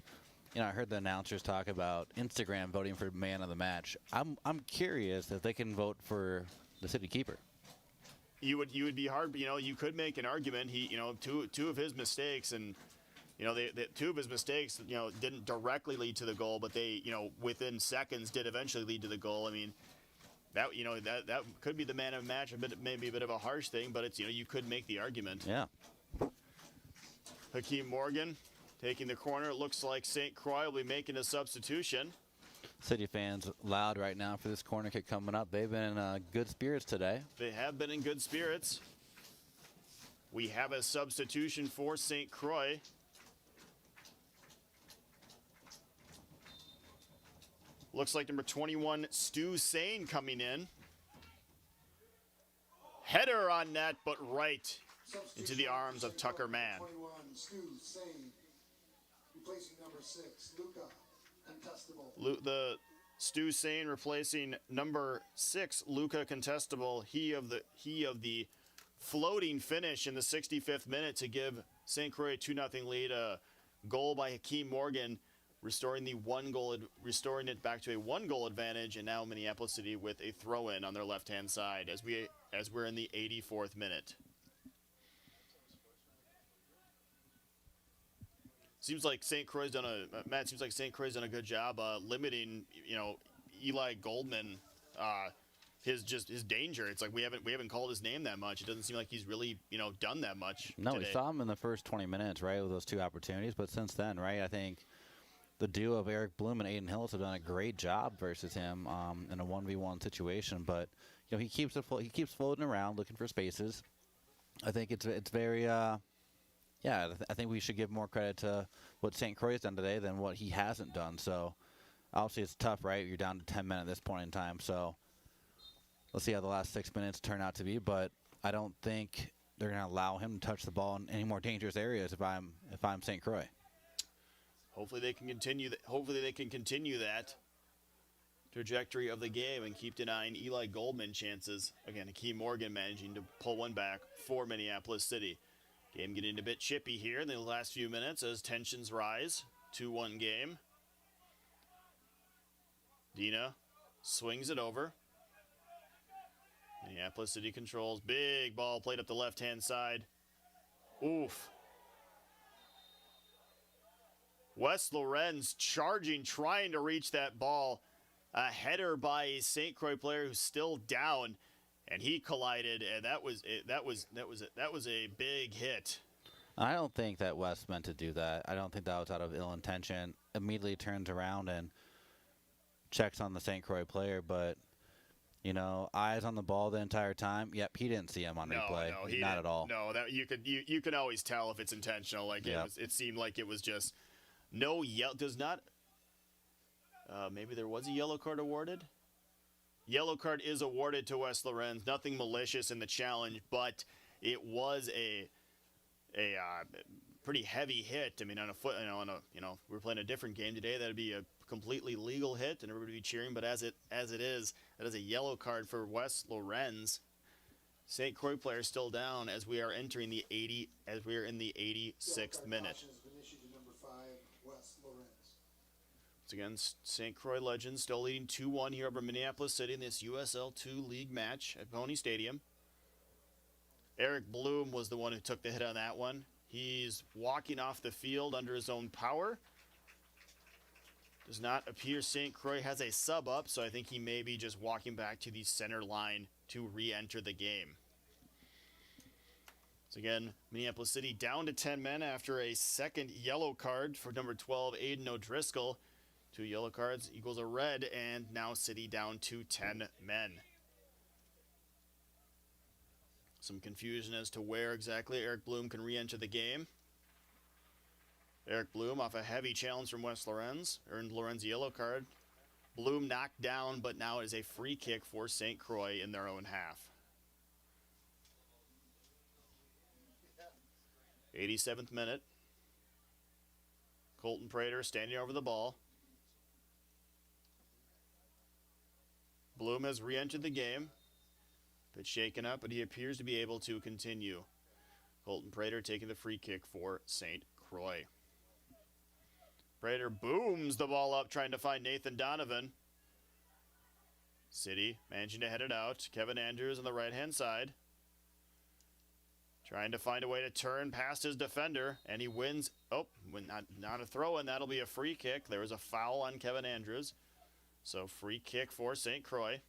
[SPEAKER 2] you know, I heard the announcers talk about Instagram voting for man of the match. I'm curious if they can vote for the city keeper.
[SPEAKER 1] You would be hard, you know, you could make an argument. He, you know, two of his mistakes, and you know, two of his mistakes, you know, didn't directly lead to the goal, but they, you know, within seconds did eventually lead to the goal. I mean, that, you know, that could be the man of the match, maybe a bit of a harsh thing, but it's, you know, you could make the argument.
[SPEAKER 2] Yeah.
[SPEAKER 1] Hakeem Morgan taking the corner. It looks like St. Croix will be making a substitution.
[SPEAKER 2] City fans loud right now for this corner kick coming up. They've been in good spirits today.
[SPEAKER 1] They have been in good spirits. We have a substitution for St. Croix. Looks like number 21, Stu Sane, coming in. Header on net, but right into the arms of Tucker Mann.
[SPEAKER 3] 21, Stu Sane, replacing number 6, Luca Contestable.
[SPEAKER 1] The Stu Sane replacing number 6, Luca Contestable. He of the floating finish in the 65th minute to give St. Croix a 2-0 lead. A goal by Hakeem Morgan, restoring it back to a 1-goal advantage, and now Minneapolis City with a throw-in on their left-hand side as we're in the 84th minute. Seems like St. Croix's done a good job limiting, you know, Eli Goldman, his danger. It's like we haven't called his name that much. It doesn't seem like he's really, you know, done that much.
[SPEAKER 2] No,
[SPEAKER 1] today.
[SPEAKER 2] we saw him in the first 20 minutes, right, with those two opportunities. But since then, right, I think the duo of Eric Bloom and Aiden Hillis have done a great job versus him in a 1v1 situation. But you know, he keeps floating around looking for spaces. I think it's very yeah, I think we should give more credit to what St. Croix has done today than what he hasn't done. So obviously it's tough, right? You're down to 10 men at this point in time. So let's see how the last 6 minutes turn out to be. But I don't think they're going to allow him to touch the ball in any more dangerous areas if I'm St. Croix.
[SPEAKER 1] Hopefully they can continue that trajectory of the game and keep denying Eli Goldman chances. Again, Hakeem Morgan managing to pull one back for Minneapolis City. Game getting a bit chippy here in the last few minutes as tensions rise. 2-1 game. Dina swings it over. Minneapolis City controls. Big ball played up the left-hand side. Oof. Wes Lorenz charging, trying to reach that ball. A header by a St. Croix player who's still down, and he collided, and that was a big hit.
[SPEAKER 2] I don't think that Wes meant to do that. I don't think that was out of ill intention. Immediately turns around and checks on the St. Croix player, but you know, eyes on the ball the entire time. Yep, he didn't see him on replay.
[SPEAKER 1] No, he
[SPEAKER 2] not
[SPEAKER 1] didn't.
[SPEAKER 2] at all.
[SPEAKER 1] No, that you can always tell if it's intentional. Like it seemed like it was just no yellow. Does not. Maybe there was a yellow card awarded. Yellow card is awarded to Wes Lorenz. Nothing malicious in the challenge, but it was a pretty heavy hit. I mean, on a foot, we're playing a different game today. That'd be a completely legal hit, and everybody would be cheering. But as it is, that is a yellow card for West Lorenz. St. Croix player still down as we are entering the 86th minute.
[SPEAKER 3] Caution has been issued to number 5, West Lorenz.
[SPEAKER 1] Once again, St. Croix Legends still leading 2-1 here over Minneapolis City in this USL 2 league match at Pony Stadium. Eric Bloom was the one who took the hit on that one. He's walking off the field under his own power. Does not appear St. Croix has a sub up, so I think he may be just walking back to the center line to re-enter the game. So again, Minneapolis City down to 10 men after a second yellow card for number 12, Aiden O'Driscoll. 2 yellow cards equals a red, and now City down to 10 men. Some confusion as to where exactly Eric Bloom can re-enter the game. Eric Bloom off a heavy challenge from West Lorenz, earned Lorenz a yellow card. Bloom knocked down, but now it is a free kick for St. Croix in their own half. 87th minute. Colton Prater standing over the ball. Bloom has re-entered the game. Bit shaken up, but he appears to be able to continue. Colton Prater taking the free kick for St. Croix. Prater booms the ball up, trying to find Nathan Donovan. City managing to head it out. Kevin Andrews on the right-hand side. Trying to find a way to turn past his defender, and he wins. Oh, not a throw-in. That'll be a free kick. There was a foul on Kevin Andrews. So free kick for St. Croix.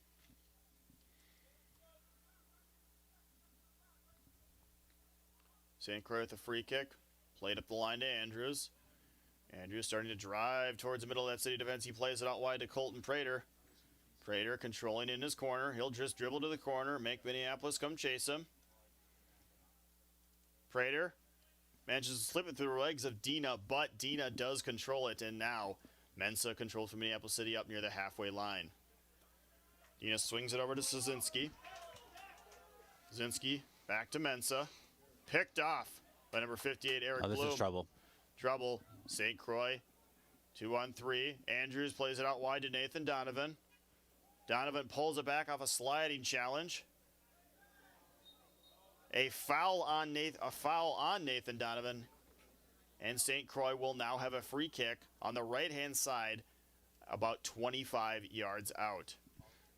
[SPEAKER 1] St. Croix with a free kick. Played up the line to Andrews. Andrews starting to drive towards the middle of that City defense. He plays it out wide to Colton Prater. Prater controlling in his corner. He'll just dribble to the corner, make Minneapolis come chase him. Prater manages to slip it through the legs of Dina, but Dina does control it, and now Mensa controls from Minneapolis City up near the halfway line. Dina swings it over to Szynski. Szynski back to Mensa. Picked off by number 58, Eric Bloom.
[SPEAKER 2] This is trouble.
[SPEAKER 1] Trouble. St. Croix, 2-on-3. Andrews plays it out wide to Nathan Donovan. Donovan pulls it back off a sliding challenge. A foul on Nathan Donovan. And St. Croix will now have a free kick on the right-hand side, about 25 yards out.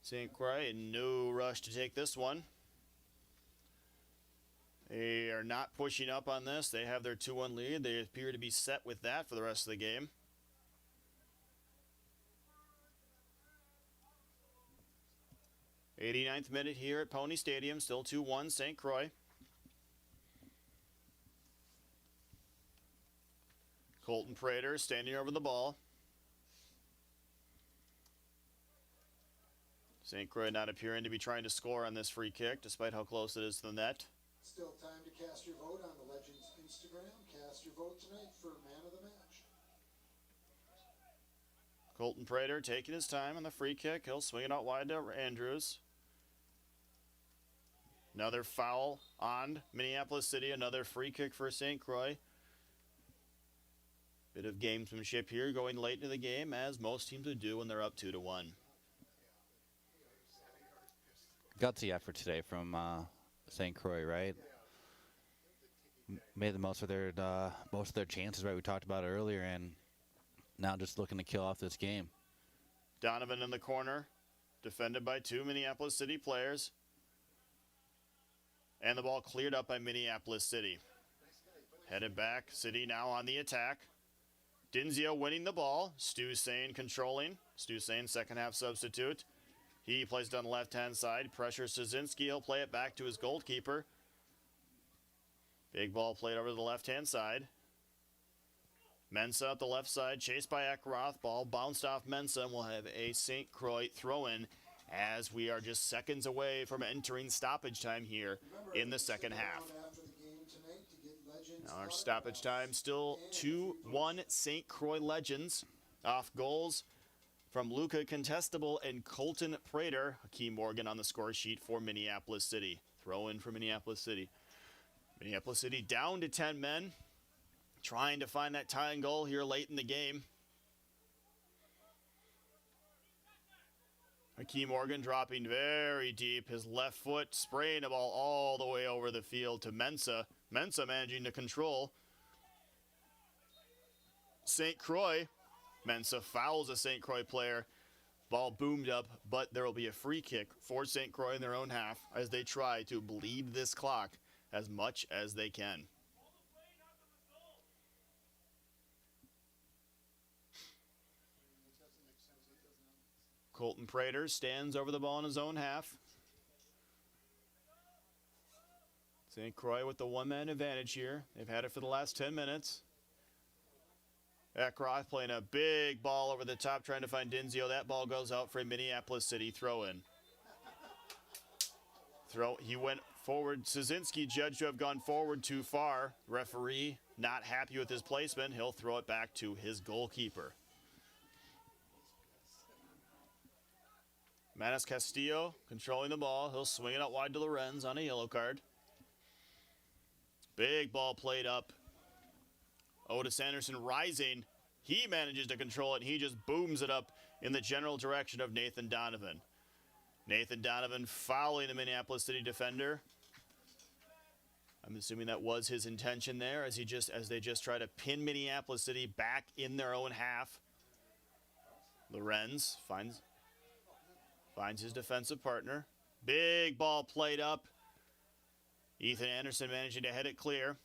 [SPEAKER 1] St. Croix in no rush to take this one. They are not pushing up on this. They have their 2-1 lead. They appear to be set with that for the rest of the game. '89th minute here at Pony Stadium. Still 2-1 St. Croix. Colton Prater standing over the ball. St. Croix not appearing to be trying to score on this free kick, despite how close it is to the net.
[SPEAKER 3] Still time to cast your vote on the Legends Instagram. Cast your vote tonight for man of the match.
[SPEAKER 1] Colton Prater taking his time on the free kick. He'll swing it out wide to Andrews. Another foul on Minneapolis City. Another free kick for St. Croix. Bit of gamesmanship here going late into the game, as most teams would do when they're up 2-1.
[SPEAKER 2] Gutsy effort today from St. Croix, right? Made the most of their chances, right? We talked about it earlier, and now just looking to kill off this game.
[SPEAKER 1] Donovan in the corner, defended by 2 Minneapolis City players. And the ball cleared up by Minneapolis City. Headed back, City now on the attack. Dinzio winning the ball. Stu Sane controlling. Stu Sane, second half substitute. He plays it on the left-hand side. Pressures Szynski. He'll play it back to his goalkeeper. Big ball played over to the left-hand side. Mensa at the left side, chased by Ekroth. Ball bounced off Mensa, and we'll have a St. Croix throw-in as we are just seconds away from entering stoppage time here in the second half. Now our stoppage time still 2-1 St. Croix Legends, off goals from Luca Contestable and Colton Prater. Hakeem Morgan on the score sheet for Minneapolis City. Throw in for Minneapolis City. Minneapolis City down to 10 men. trying to find that tying goal here late in the game. Hakeem Morgan dropping very deep. His left foot spraying the ball all the way over the field to Mensah. Mensah managing to control St. Croix. Mensah fouls a St. Croix player. Ball boomed up, but there will be a free kick for St. Croix in their own half as they try to bleed this clock as much as they can. Colton Prater stands over the ball in his own half. St. Croix with the one-man advantage here. They've had it for the last 10 minutes. Eckroth playing a big ball over the top, trying to find Dinzio. That ball goes out for a Minneapolis City throw-in. He went forward. Szynski judged to have gone forward too far. Referee not happy with his placement. He'll throw it back to his goalkeeper. Manis Castillo controlling the ball. He'll swing it out wide to Lorenz on a yellow card. Big ball played up. Otis Anderson rising. He manages to control it, and he just booms it up in the general direction of Nathan Donovan. Nathan Donovan fouling the Minneapolis City defender. I'm assuming that was his intention there as they just try to pin Minneapolis City back in their own half. Lorenz finds his defensive partner. Big ball played up. Ethan Anderson managing to head it clear.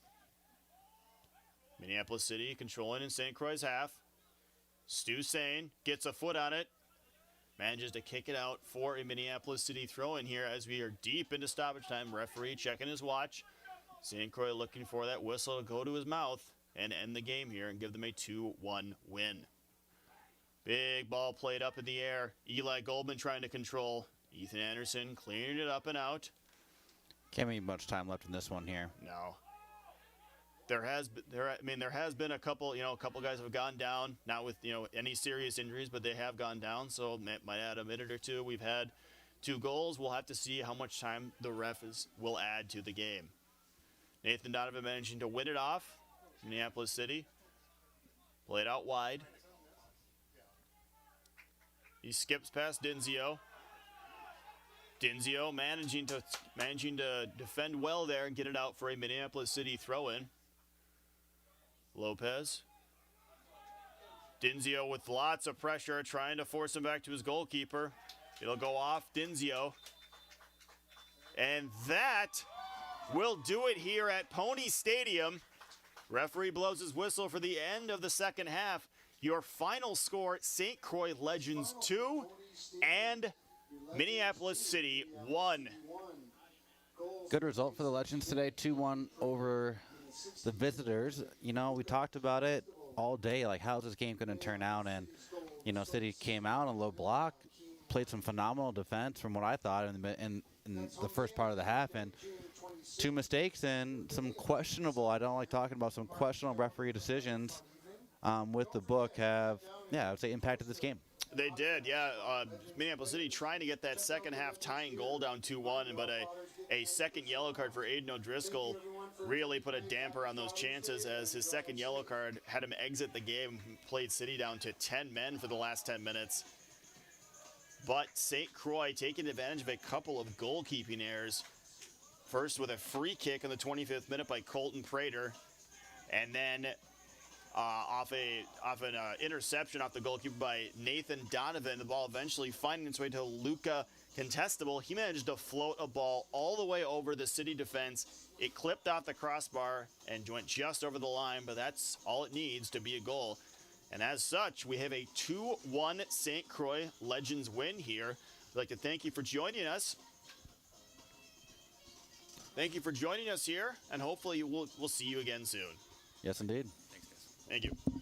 [SPEAKER 1] Minneapolis City controlling in St. Croix's half. Stu Sane gets a foot on it. Manages to kick it out for a Minneapolis City throw-in here as we are deep into stoppage time. Referee checking his watch. St. Croix looking for that whistle to go to his mouth and end the game here and give them a 2-1 win. Big ball played up in the air. Eli Goldman trying to control. Ethan Anderson clearing it up and out.
[SPEAKER 2] Can't be much time left in this one here.
[SPEAKER 1] No. There has been a couple guys have gone down, not with, any serious injuries, but they have gone down, so might add a minute or two. We've had 2 goals. We'll have to see how much time the refs will add to the game. Nathan Donovan managing to win it off. Minneapolis City. Played out wide. He skips past Dinzio. Dinzio managing to defend well there and get it out for a Minneapolis City throw-in. Lopez. Dinzio with lots of pressure, trying to force him back to his goalkeeper. It'll go off Dinzio. And that will do it here at Pony Stadium. Referee blows his whistle for the end of the second half. Your final score, St. Croix Legends 2 and Minneapolis City 1.
[SPEAKER 2] Good result for the Legends today, 2-1 over the visitors. We talked about it all day, like how's this game going to turn out, and City came out on a low block, played some phenomenal defense from what I thought in the first part of the half, and 2 mistakes and some questionable, I don't like talking about some questionable referee decisions with the book have, I would say, impacted this game.
[SPEAKER 1] They did, yeah. Minneapolis City trying to get that second half tying goal down 2-1, but a second yellow card for Aiden O'Driscoll really put a damper on those chances as his second yellow card had him exit the game, played City down to 10 men for the last 10 minutes. But St. Croix taking advantage of a couple of goalkeeping errors. First with a free kick in the 25th minute by Colton Prater, and then off an interception off the goalkeeper by Nathan Donovan. The ball eventually finding its way to Luca Contestable. He managed to float a ball all the way over the City defense. It clipped off the crossbar and went just over the line, but that's all it needs to be a goal. And as such, we have a 2-1 St. Croix Legends win here. I'd like to thank you for joining us. Thank you for joining us here, and hopefully we'll see you again soon.
[SPEAKER 2] Yes, indeed.
[SPEAKER 4] Thanks, guys.
[SPEAKER 1] Thank you.